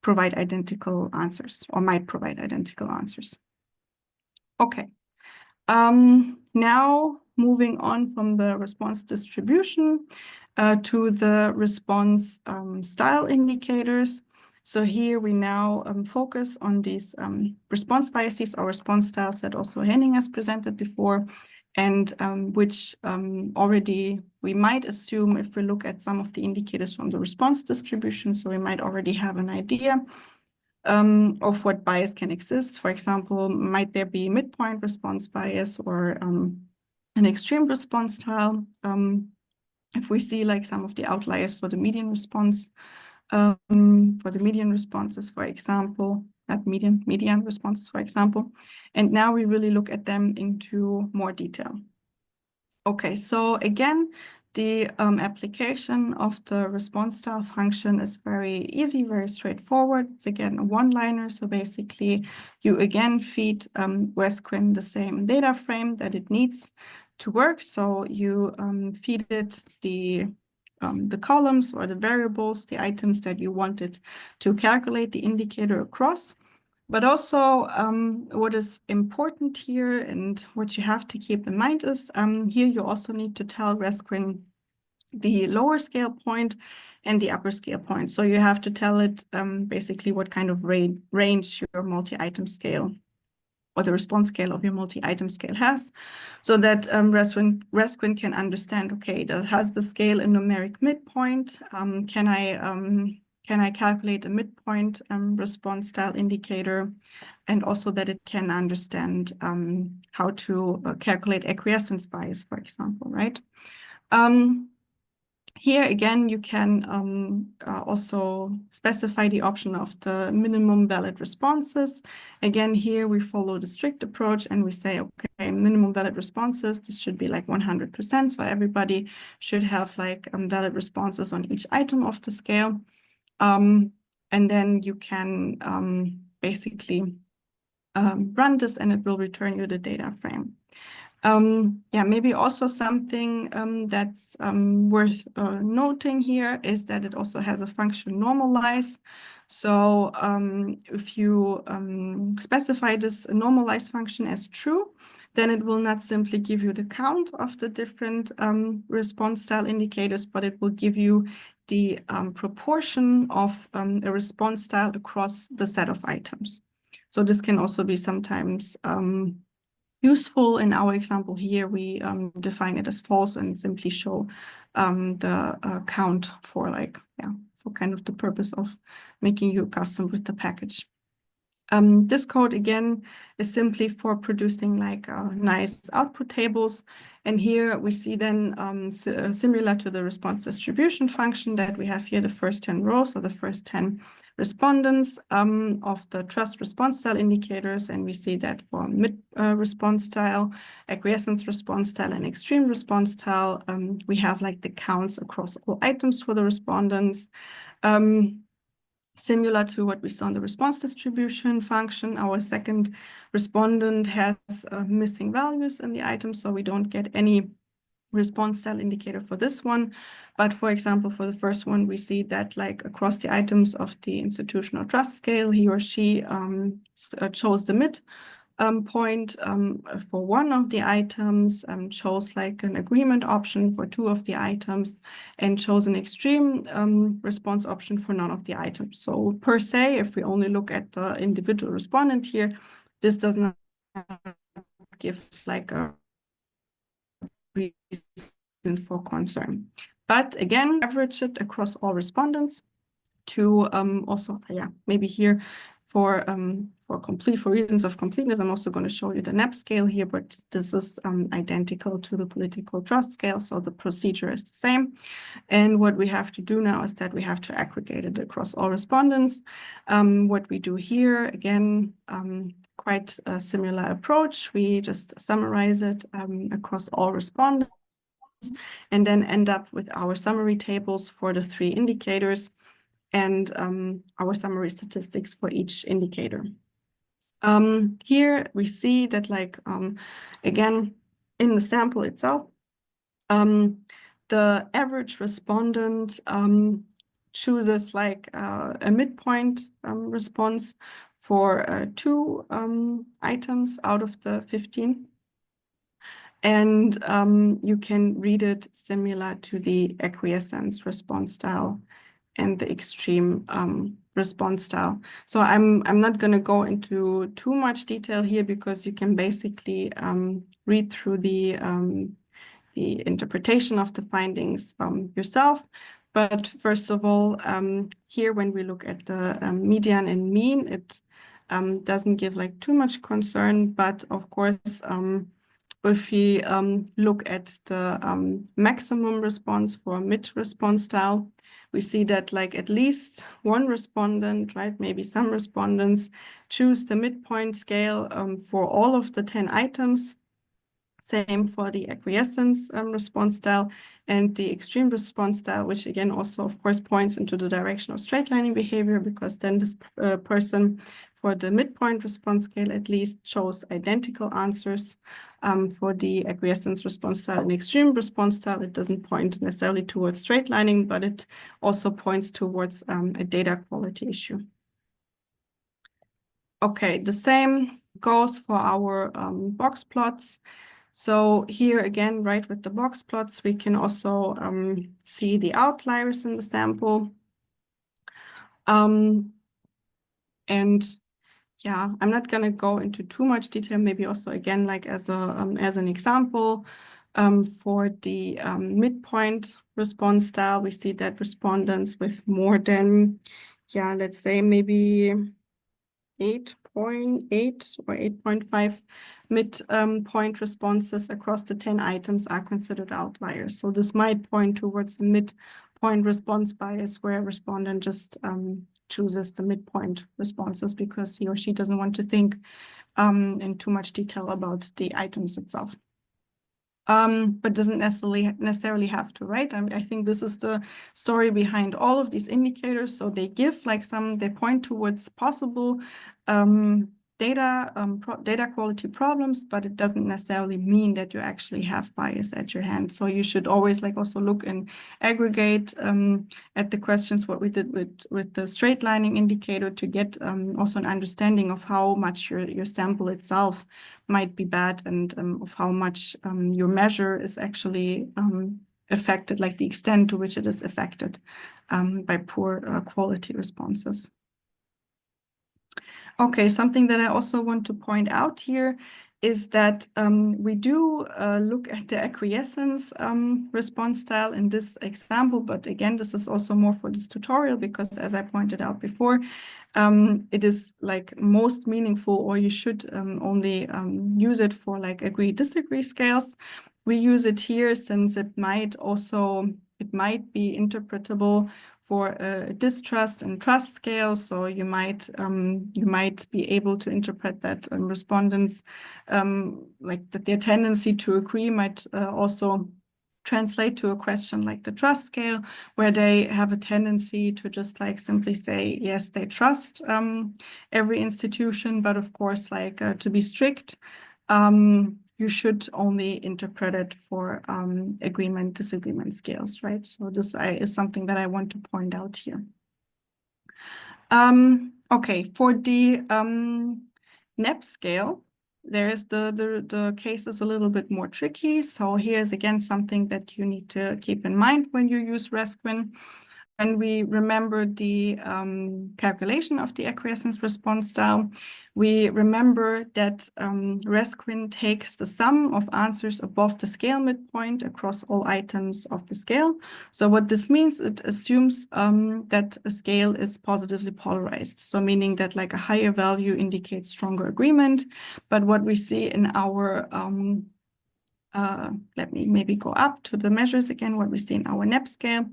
provide identical answers or might provide identical answers. Okay. Now moving on from the response distribution to the response style indicators. So here we now focus on these response biases or response styles that also Henning has presented before, and which already we might assume if we look at some of the indicators from the response distribution. So we might already have an idea of what bias can exist. For example, might there be midpoint response bias or an extreme response style? If we see like some of the outliers for the median response, for the median responses, for example, not median responses, for example. And now we really look at them into more detail. Okay, so again, the application of the response style function is very easy, very straightforward. It's again a one-liner. So basically, you again feed ResQuinn the same data frame that it needs to work. So you feed it the columns or the variables, the items that you wanted to calculate the indicator across. But also what is important here and what you have to keep in mind is here you also need to tell ResQuinn the lower scale point and the upper scale point. So you have to tell it basically what kind of range your multi-item scale or the response scale of your multi-item scale has, so that ResQuinn can understand, okay, has the scale a numeric midpoint? Can I can I calculate a midpoint response style indicator, and also that it can understand how to calculate acquiescence bias, for example, right? Here again, you can also specify the option of the minimum valid responses. Again, here we follow the strict approach and we say, okay, minimum valid responses, this should be like 100%. So everybody should have like valid responses on each item of the scale. And then you can basically run this and it will return you the data frame. Yeah, maybe also something that's worth noting here is that it also has a function normalize. So if you specify this normalize function as true, then it will not simply give you the count of the different response style indicators, but it will give you the proportion of a response style across the set of items. So this can also be sometimes useful. In our example here, we define it as false and simply show the count for like, yeah, for kind of the purpose of making you accustomed with the package. This code, again, is simply for producing like nice output tables. And here we see then similar to the response distribution function that we have here, the first 10 rows or the first 10 respondents of the trust response style indicators. And we see that for mid response style, acquiescence response style, and extreme response style, we have like the counts across all items for the respondents. Similar to what we saw in the response distribution function, our second respondent has missing values in the item, so we don't get any response style indicator for this one. But for example, for the first one, we see that like across the items of the institutional trust scale, he or she chose the mid point for one of the items, chose like an agreement option for two of the items, and chose an extreme response option for none of the items. So per se, if we only look at the individual respondent here, this does not give like a reason for concern. But again, average it across all respondents to also, yeah, maybe here for reasons of completeness, I'm also going to show you the NAP scale here, but this is identical to the political trust scale, so the procedure is the same. And what we have to do now is that we have to aggregate it across all respondents. What we do here, again, quite a similar approach. We just summarize it across all respondents and then end up with our summary tables for the three indicators and our summary statistics for each indicator. Here we see that, like, again, in the sample itself, the average respondent chooses like a midpoint response for two items out of the 15. And you can read it similar to the acquiescence response style and the extreme response style. So I'm not going to go into too much detail here because you can basically read through the interpretation of the findings yourself. But first of all, here when we look at the median and mean, it doesn't give like too much concern. But of course, if we look at the maximum response for mid response style, we see that like at least one respondent, right, maybe some respondents choose the midpoint scale for all of the 10 items. Same for the acquiescence response style and the extreme response style, which again also, of course, points into the direction of straight lining behavior, because then this person for the midpoint response scale at least chose identical answers. For the acquiescence response style and extreme response style, it doesn't point necessarily towards straight lining, but it also points towards a data quality issue. Okay, the same goes for our box plots. So here again, right, with the box plots, we can also see the outliers in the sample. And yeah, I'm not going to go into too much detail, maybe also again, like as an example, For the midpoint response style, we see that respondents with more than, yeah, let's say maybe 8.8 or 8.5 midpoint responses across the 10 items are considered outliers. So this might point towards the midpoint response bias, where a respondent just chooses the midpoint responses because he or she doesn't want to think in too much detail about the items itself. But doesn't necessarily have to, right? I think this is the story behind all of these indicators. So they give like they point towards possible data quality problems, but it doesn't necessarily mean that you actually have bias at your hand. So you should always like also look and aggregate at the questions, what we did with the straight lining indicator, to get also an understanding of how much your sample itself might be bad, and of how much your measure is actually affected, like the extent to which it is affected by poor quality responses. Okay, something that I also want to point out here is that we do look at the acquiescence response style in this example, but again, this is also more for this tutorial because, as I pointed out before, it is like most meaningful, or you should only use it for like agree-disagree scales. We use it here since it might be interpretable for a distrust and trust scale. So you might be able to interpret that respondents like that their tendency to agree might also translate to a question like the trust scale, where they have a tendency to just like simply say, yes, they trust every institution, but of course, like to be strict, you should only interpret it for agreement, disagreement scales, right? So this is something that I want to point out here. Okay, for the NEP scale, there's the case is a little bit more tricky. So here's again something that you need to keep in mind when you use RESQUIN. When we remember the calculation of the acquiescence response style, we remember that RESQUIN takes the sum of answers above the scale midpoint across all items of the scale. So what this means, it assumes that a scale is positively polarized. So meaning that like a higher value indicates stronger agreement. But what we see in our let me maybe go up to the measures again. What we see in our NEP scale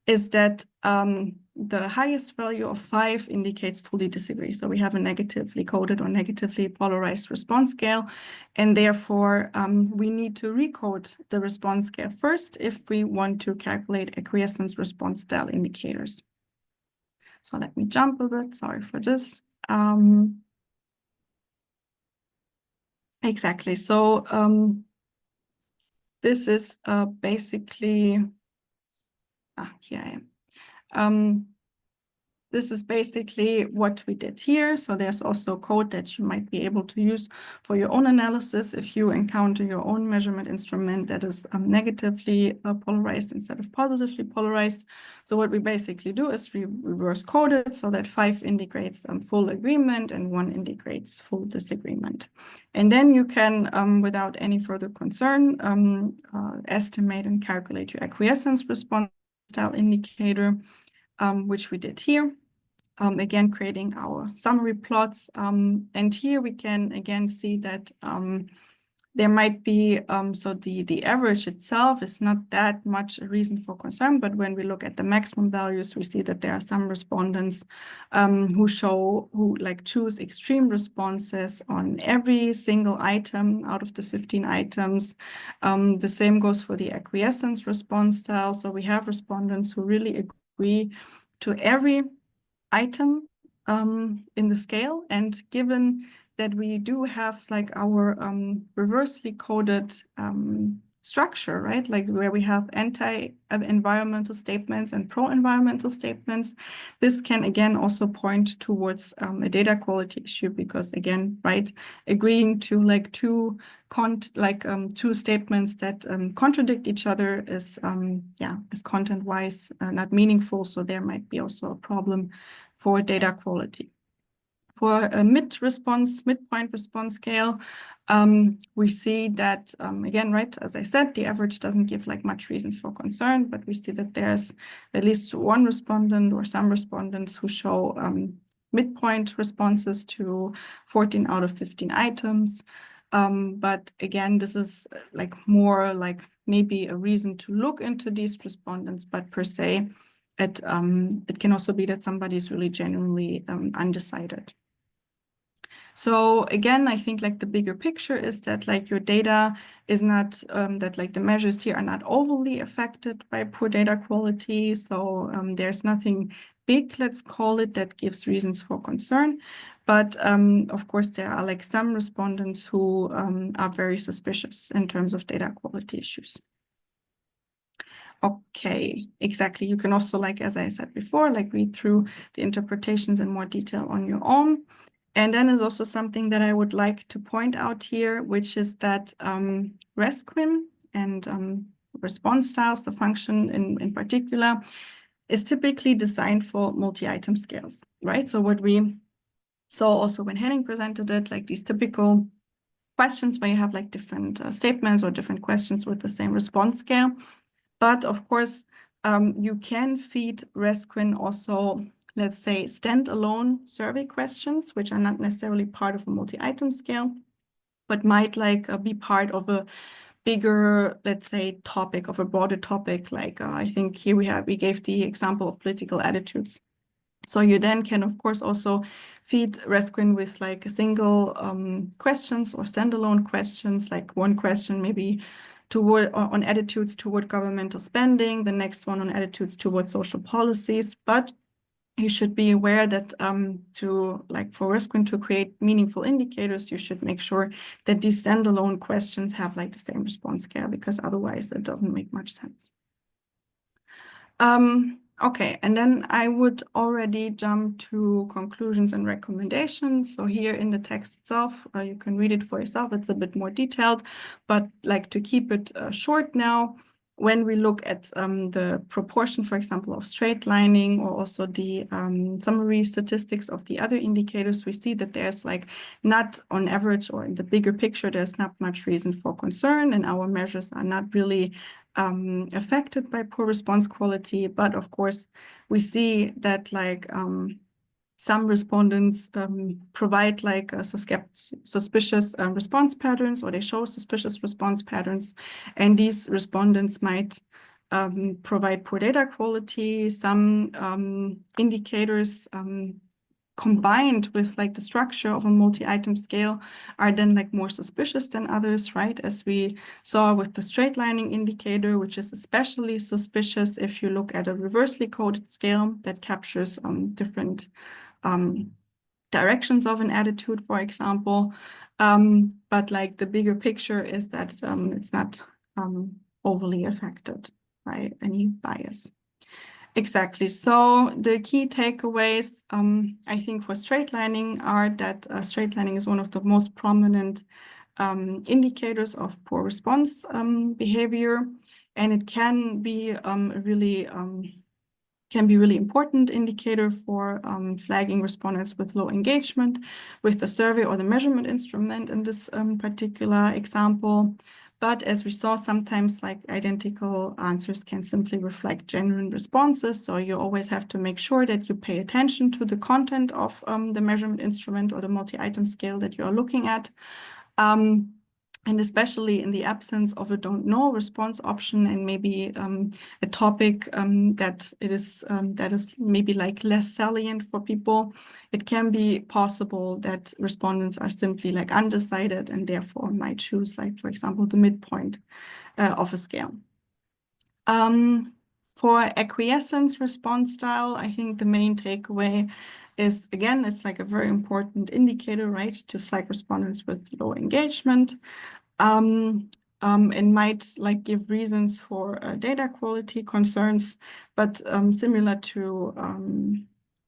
is that the highest value of 5 indicates fully disagree. So we have a negatively coded or negatively polarized response scale. And therefore, we need to recode the response scale first if we want to calculate acquiescence response style indicators. So let me jump a bit. Sorry for this. Exactly. So this is basically... here I am. This is basically what we did here. So there's also code that you might be able to use for your own analysis if you encounter your own measurement instrument that is negatively polarized instead of positively polarized. So what we basically do is we reverse code it so that 5 indicates full agreement and 1 indicates full disagreement. And then you can, without any further concern, estimate and calculate your acquiescence response style indicator, which we did here. Again, creating our summary plots. And here we can again see that there might be, so the average itself is not that much a reason for concern, but when we look at the maximum values, we see that there are some respondents who like choose extreme responses on every single item out of the 15 items. The same goes for the acquiescence response style. So we have respondents who really agree to every item in the scale, and given that we do have like our reversely coded structure, right? Like where we have anti-environmental statements and pro-environmental statements, this can again also point towards a data quality issue, because again, right, agreeing to like two statements that contradict each other is content-wise not meaningful. So there might be also a problem for data quality. For a midpoint response scale, we see that, again, right, as I said, the average doesn't give like much reason for concern, but we see that there's at least one respondent or some respondents who show midpoint responses to 14 out of 15 items. But again, this is like more like maybe a reason to look into these respondents, but per se, it can also be that somebody is really genuinely undecided. So again, I think like the bigger picture is that like your data is not, that like the measures here are not overly affected by poor data quality. So there's nothing big, let's call it, that gives reasons for concern. But of course, there are like some respondents who are very suspicious in terms of data quality issues. Okay, exactly. You can also, like, as I said before, like read through the interpretations in more detail on your own. And then is also something that I would like to point out here, which is that RESQuIN and response styles, the function in particular, is typically designed for multi-item scales, right? So what we saw also when Henning presented it, like these typical questions where you have like different statements or different questions with the same response scale. But of course, you can feed RESQuIN also, let's say, standalone survey questions, which are not necessarily part of a multi-item scale, but might like be part of a bigger, let's say, topic, of a broader topic. Like I think here we gave the example of political attitudes. So you then can, of course, also feed RESQuIN with like a single questions or standalone questions, like one question maybe on attitudes toward governmental spending, the next one on attitudes toward social policies. But you should be aware that for RESQuIN to create meaningful indicators, you should make sure that these standalone questions have like the same response scale, because otherwise it doesn't make much sense. Okay, and then I would already jump to conclusions and recommendations. So here in the text itself, you can read it for yourself. It's a bit more detailed, but like to keep it short now, when we look at the proportion, for example, of straight lining, or also the summary statistics of the other indicators, we see that there's like not on average, or in the bigger picture, there's not much reason for concern, and our measures are not really affected by poor response quality. But of course, we see that like some respondents provide like suspicious response patterns, or they show suspicious response patterns, and these respondents might provide poor data quality. Some indicators combined with like the structure of a multi-item scale are then like more suspicious than others, right? As we saw with the straight lining indicator, which is especially suspicious if you look at a reversely coded scale that captures different directions of an attitude, for example. But like the bigger picture is that it's not overly affected by any bias. Exactly. So the key takeaways, I think, for straight lining are that straight lining is one of the most prominent indicators of poor response behavior, and it can be really important indicator for flagging respondents with low engagement with the survey or the measurement instrument in this particular example. But as we saw, sometimes like identical answers can simply reflect genuine responses. So you always have to make sure that you pay attention to the content of the measurement instrument or the multi-item scale that you are looking at. And especially in the absence of a don't know response option, and maybe a topic that is maybe like less salient for people, it can be possible that respondents are simply like undecided and therefore might choose, like, for example, the midpoint of a scale. For acquiescence response style, I think the main takeaway is, again, it's like a very important indicator, right, to flag respondents with low engagement. And might like give reasons for data quality concerns, but similar to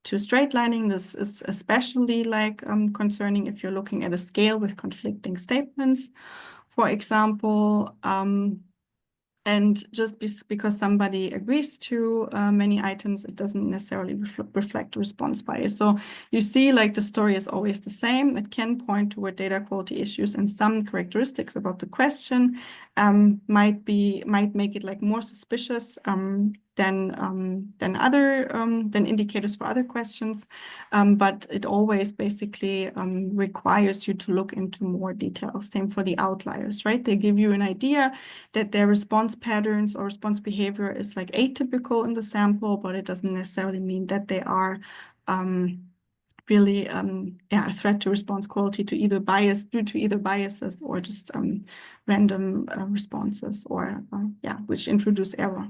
straight lining, this is especially like concerning if you're looking at a scale with conflicting statements. For example, And just because somebody agrees to many items, it doesn't necessarily reflect response bias. So you see, like, the story is always the same. It can point toward data quality issues, and some characteristics about the question might make it like more suspicious than indicators for other questions. But it always basically requires you to look into more detail. Same for the outliers, right? They give you an idea that their response patterns or response behavior is like atypical in the sample, but it doesn't necessarily mean that they are really a threat to response quality due to either biases or just random responses or which introduce error.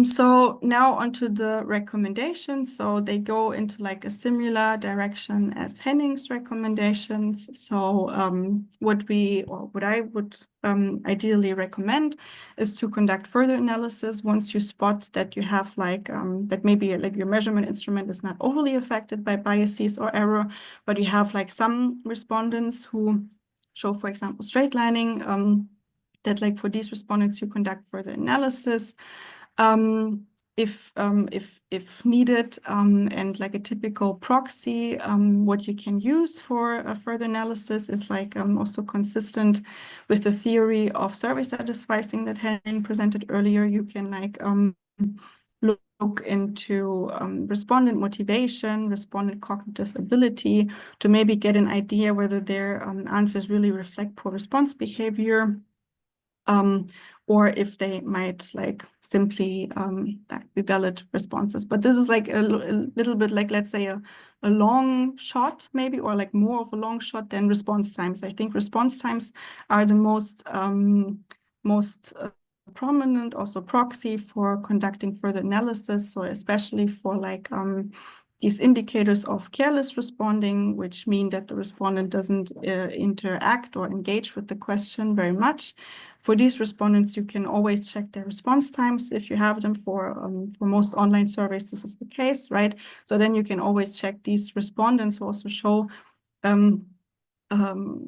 So now onto the recommendations. So they go into like a similar direction as Henning's recommendations. So what I would ideally recommend is to conduct further analysis once you spot that you have like that maybe like your measurement instrument is not overly affected by biases or error, but you have like some respondents who show, for example, straight lining. That like for these respondents you conduct further analysis. If needed, and like a typical proxy, what you can use for a further analysis is like also consistent with the theory of survey satisficing that Henning presented earlier. You can like look into respondent motivation, respondent cognitive ability to maybe get an idea whether their answers really reflect poor response behavior. Or if they might like simply be valid responses. But this is like a little bit like, let's say, a long shot maybe, or like more of a long shot than response times. I think response times are the most prominent also proxy for conducting further analysis. So especially for like these indicators of careless responding, which mean that the respondent doesn't interact or engage with the question very much. For these respondents, you can always check their response times if you have them. For most online surveys, this is the case, right? So then you can always check these respondents who also show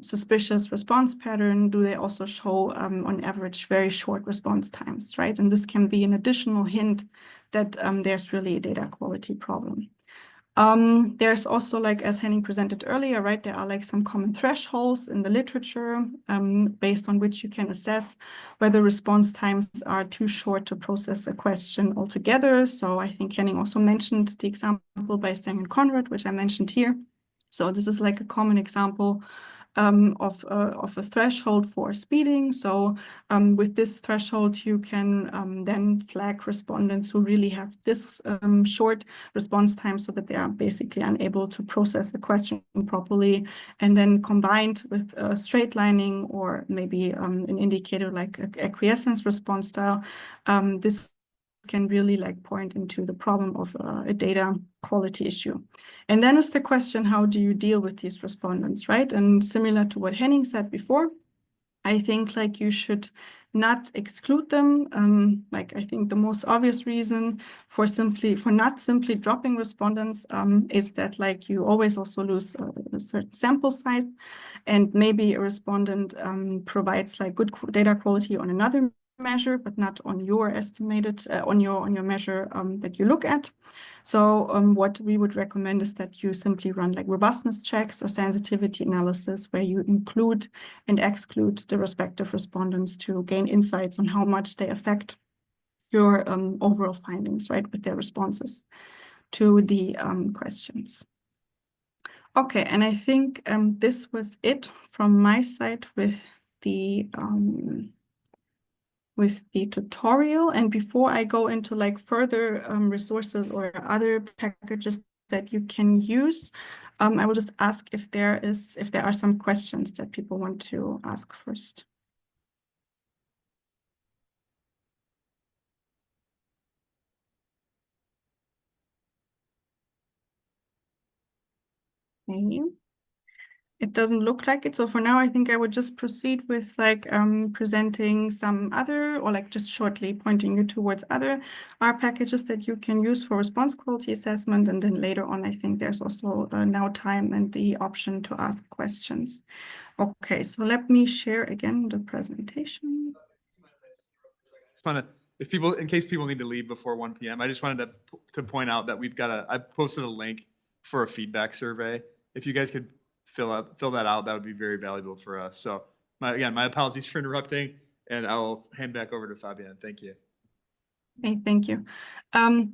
suspicious response pattern. Do they also show on average very short response times, right? And this can be an additional hint that there's really a data quality problem. There's also, like as Henning presented earlier, right, there are like some common thresholds in the literature based on which you can assess whether response times are too short to process a question altogether. So I think Henning also mentioned the example by Stang and Conrad, which I mentioned here. So this is like a common example of a threshold for speeding. So with this threshold, you can then flag respondents who really have this short response time so that they are basically unable to process the question properly. And then combined with straight lining or maybe an indicator like acquiescence response style, this can really like point into the problem of a data quality issue. And then is the question, how do you deal with these respondents, right? And similar to what Henning said before, I think like you should not exclude them. Like I think the most obvious reason for not simply dropping respondents is that like you always also lose a certain sample size, and maybe a respondent provides like good data quality on another measure, but not on your estimated on your measure that you look at. So what we would recommend is that you simply run like robustness checks or sensitivity analysis where you include and exclude the respective respondents to gain insights on how much they affect your overall findings, right, with their responses to the questions. Okay, and I think this was it from my side with the tutorial. And before I go into like further resources or other packages that you can use, I will just ask if there are some questions that people want to ask first. Okay. It doesn't look like it. So for now, I think I would just proceed with like presenting some other, or like just shortly pointing you towards other R packages that you can use for response quality assessment. And then later on, I think there's also now time and the option to ask questions. Okay, so let me share again the presentation. want to, if people, in case people need to leave before 1 p.m., I just wanted to point out that I posted a link for a feedback survey. If you guys could fill that out, that would be very valuable for us. So my apologies for interrupting, and I'll hand back over to Fabienne. Thank you. Okay, thank you.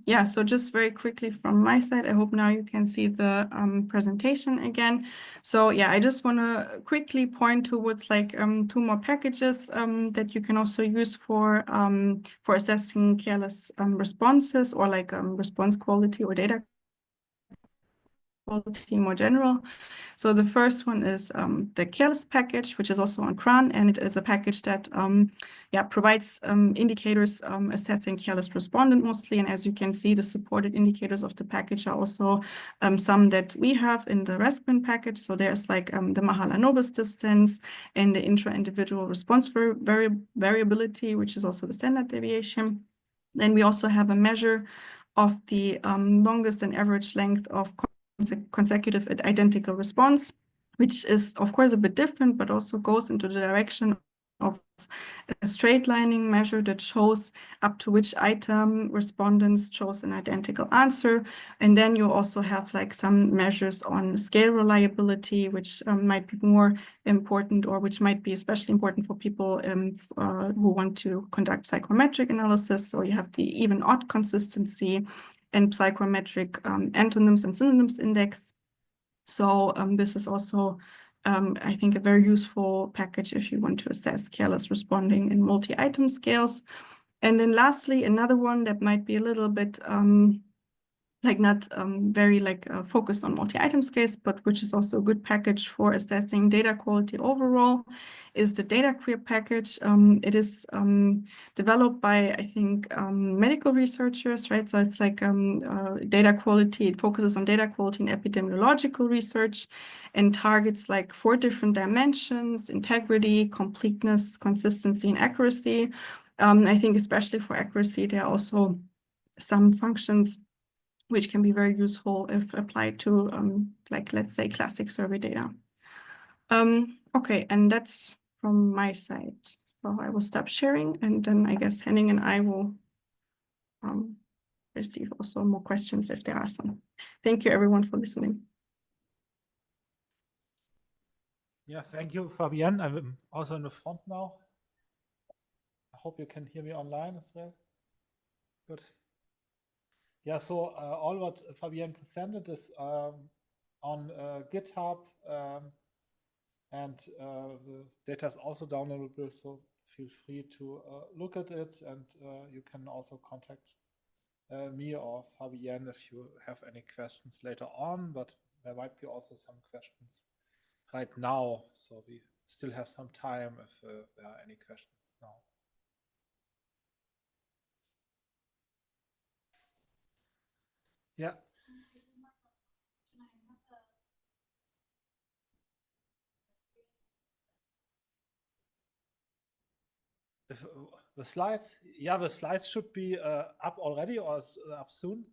Yeah, so just very quickly from my side, I hope now you can see the presentation again. So yeah, I just want to quickly point towards like two more packages that you can also use for assessing careless responses or like response quality or data quality more general. So the first one is the Careless package, which is also on CRAN, and it is a package that provides indicators assessing careless respondent mostly. And as you can see, the supported indicators of the package are also some that we have in the RESPIN package. So there's like the Mahalanobis distance and the intra-individual response variability, which is also the standard deviation. Then we also have a measure of the longest and average length of consecutive identical response, which is of course a bit different, but also goes into the direction of a straight lining measure that shows up to which item respondents chose an identical answer. And then you also have like some measures on scale reliability, which might be more important, or which might be especially important for people who want to conduct psychometric analysis. So you have the even odd consistency and psychometric antonyms and synonyms index. So this is also, I think, a very useful package if you want to assess careless responding in multi-item scales. And then lastly, another one that might be a little bit like not very like focused on multi-item scales, but which is also a good package for assessing data quality overall, is the DataQueer package. It is developed by, I think, medical researchers, right? So it's like data quality. It focuses on data quality in epidemiological research and targets like 4 different dimensions: integrity, completeness, consistency, and accuracy. I think especially for accuracy, there are also some functions which can be very useful if applied to, like, let's say, classic survey data. Okay, and that's from my side. So I will stop sharing, and then I guess Henning and I will receive also more questions if there are some. Thank you, everyone, for listening. Yeah, thank you, Fabienne. I'm also in the front now. I hope you can hear me online as well. Good. Yeah, so all what Fabienne presented is on GitHub, and the data is also downloadable, so feel free to look at it, and you can also contact me or Fabienne if you have any questions later on, but there might be also some questions right now, so we still have some time if there are any questions now. Yeah. If, the slides, yeah, the slides should be up already or up soon.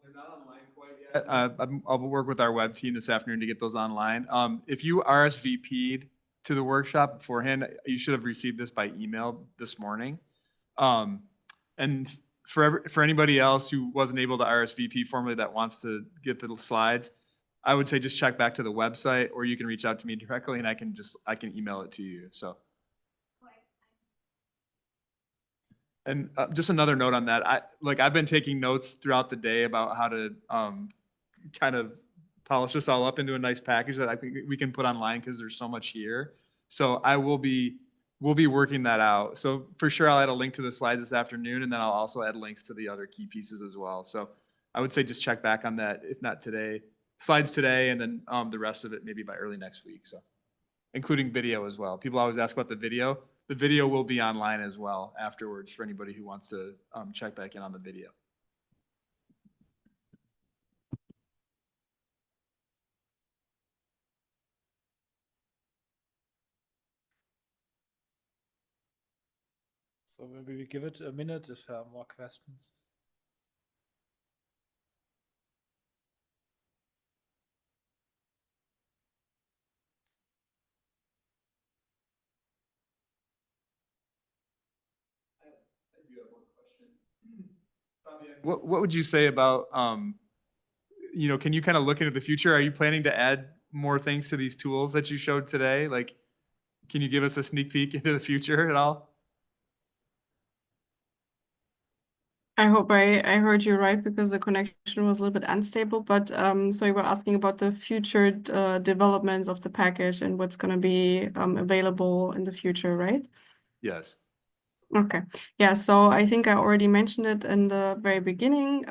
They're not online quite yet. I'll work with our web team this afternoon to get those online. If you RSVP'd to the workshop beforehand, you should have received this by email this morning. And for anybody else who wasn't able to RSVP formally that wants to get the slides, I would say just check back to the website, or you can reach out to me directly and I can email it to you. So. And just another note on that, I've been taking notes throughout the day about how to kind of polish this all up into a nice package that I think we can put online because there's so much here. So we'll be working that out. So for sure, I'll add a link to the slides this afternoon, and then I'll also add links to the other key pieces as well. So I would say just check back on that, if not today, slides today, and then the rest of it maybe by early next week. So including video as well. People always ask about the video. The video will be online as well afterwards for anybody who wants to check back in on the video. So maybe we give it a minute if there are more questions. What would you say about, you know, can you kind of look into the future? Are you planning to add more things to these tools that you showed today? Like, can you give us a sneak peek into the future at all? I hope I heard you right because the connection was a little bit unstable. But so you were asking about the future developments of the package and what's going to be available in the future, right? Yes. Okay. Yeah, so I think I already mentioned it in the very beginning.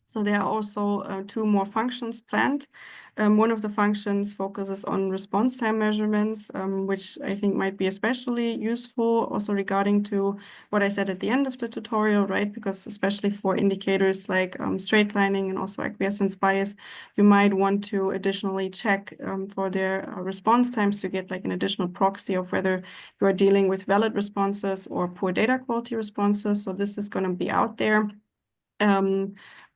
So there are also two more functions planned. One of the functions focuses on response time measurements, which I think might be especially useful also regarding to what I said at the end of the tutorial, right? Because especially for indicators like straight lining and also acquiescence bias, you might want to additionally check for their response times to get like an additional proxy of whether you are dealing with valid responses or poor data quality responses. So this is going to be out there.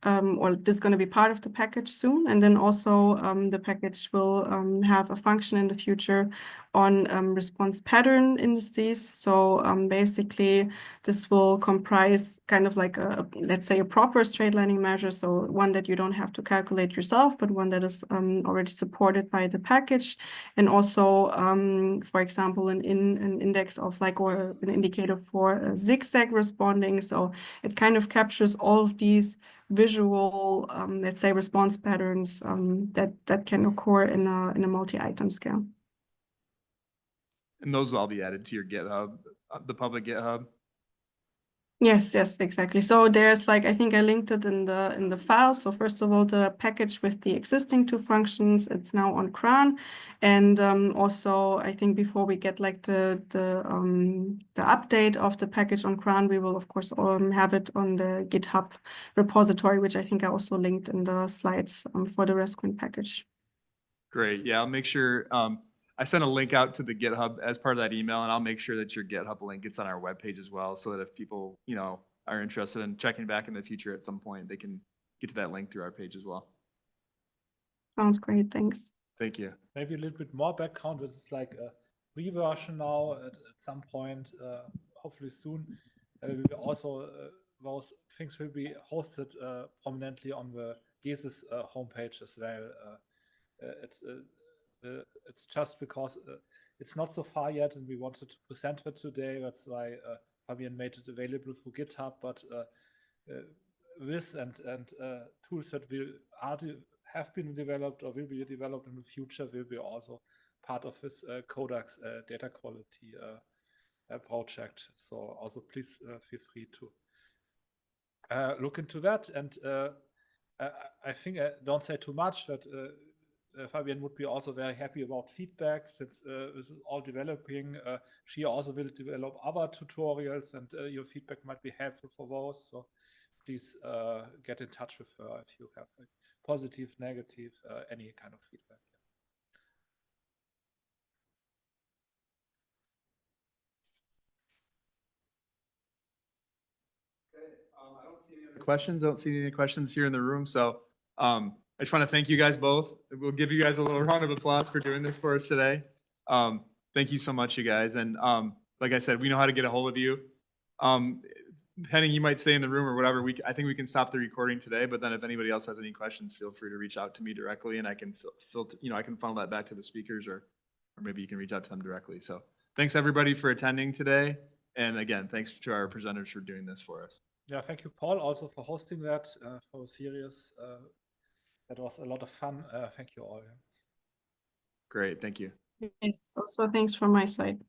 Or this is going to be part of the package soon. And then also the package will have a function in the future on response pattern indices. So basically, this will comprise kind of like a, let's say, a proper straight lining measure. So one that you don't have to calculate yourself, but one that is already supported by the package. And also, for example, an index of like, or an indicator for zigzag responding. So it kind of captures all of these visual, let's say, response patterns that can occur in a multi-item scale. And those will all be added to your GitHub, the public GitHub. Yes, exactly. So there's like, I think I linked it in the file. So first of all, the package with the existing two functions, it's now on CRAN. And also, I think before we get like the update of the package on CRAN, we will of course have it on the GitHub repository, which I think I also linked in the slides for the RESQuint package. Great. Yeah, I'll make sure, I sent a link out to the GitHub as part of that email, and I'll make sure that your GitHub link gets on our webpage as well, so that if people, you know, are interested in checking back in the future at some point, they can get to that link through our page as well. Sounds great. Thanks. Thank you. Maybe a little bit more background. This is like a reversion now at some point, hopefully soon. We will also, those things will be hosted prominently on the GESIS homepage as well. It's just because it's not so far yet, and we wanted to present it today. That's why Fabian made it available through GitHub. But this and tools that have been developed or will be developed in the future will be also part of this Codax data quality project. So also please feel free to look into that. And I think I don't say too much, that Fabian would be also very happy about feedback, since this is all developing. She also will develop other tutorials, and your feedback might be helpful for those. So please get in touch with her if you have like, positive, negative, any kind of feedback. I don't see any other questions. I don't see any questions here in the room. So I just want to thank you guys both. We'll give you guys a little round of applause for doing this for us today. Thank you so much, you guys. And like I said, we know how to get a hold of you. Henning, you might stay in the room or whatever. I think we can stop the recording today, but then if anybody else has any questions, feel free to reach out to me directly, and I can filter, you know, I can funnel that back to the speakers, or maybe you can reach out to them directly. So thanks everybody for attending today. And again, thanks to our presenters for doing this for us. Yeah, thank you, Paul, also for hosting that for the series. That was a lot of fun. Thank you all. Great, thank you. Yes, also thanks from my side.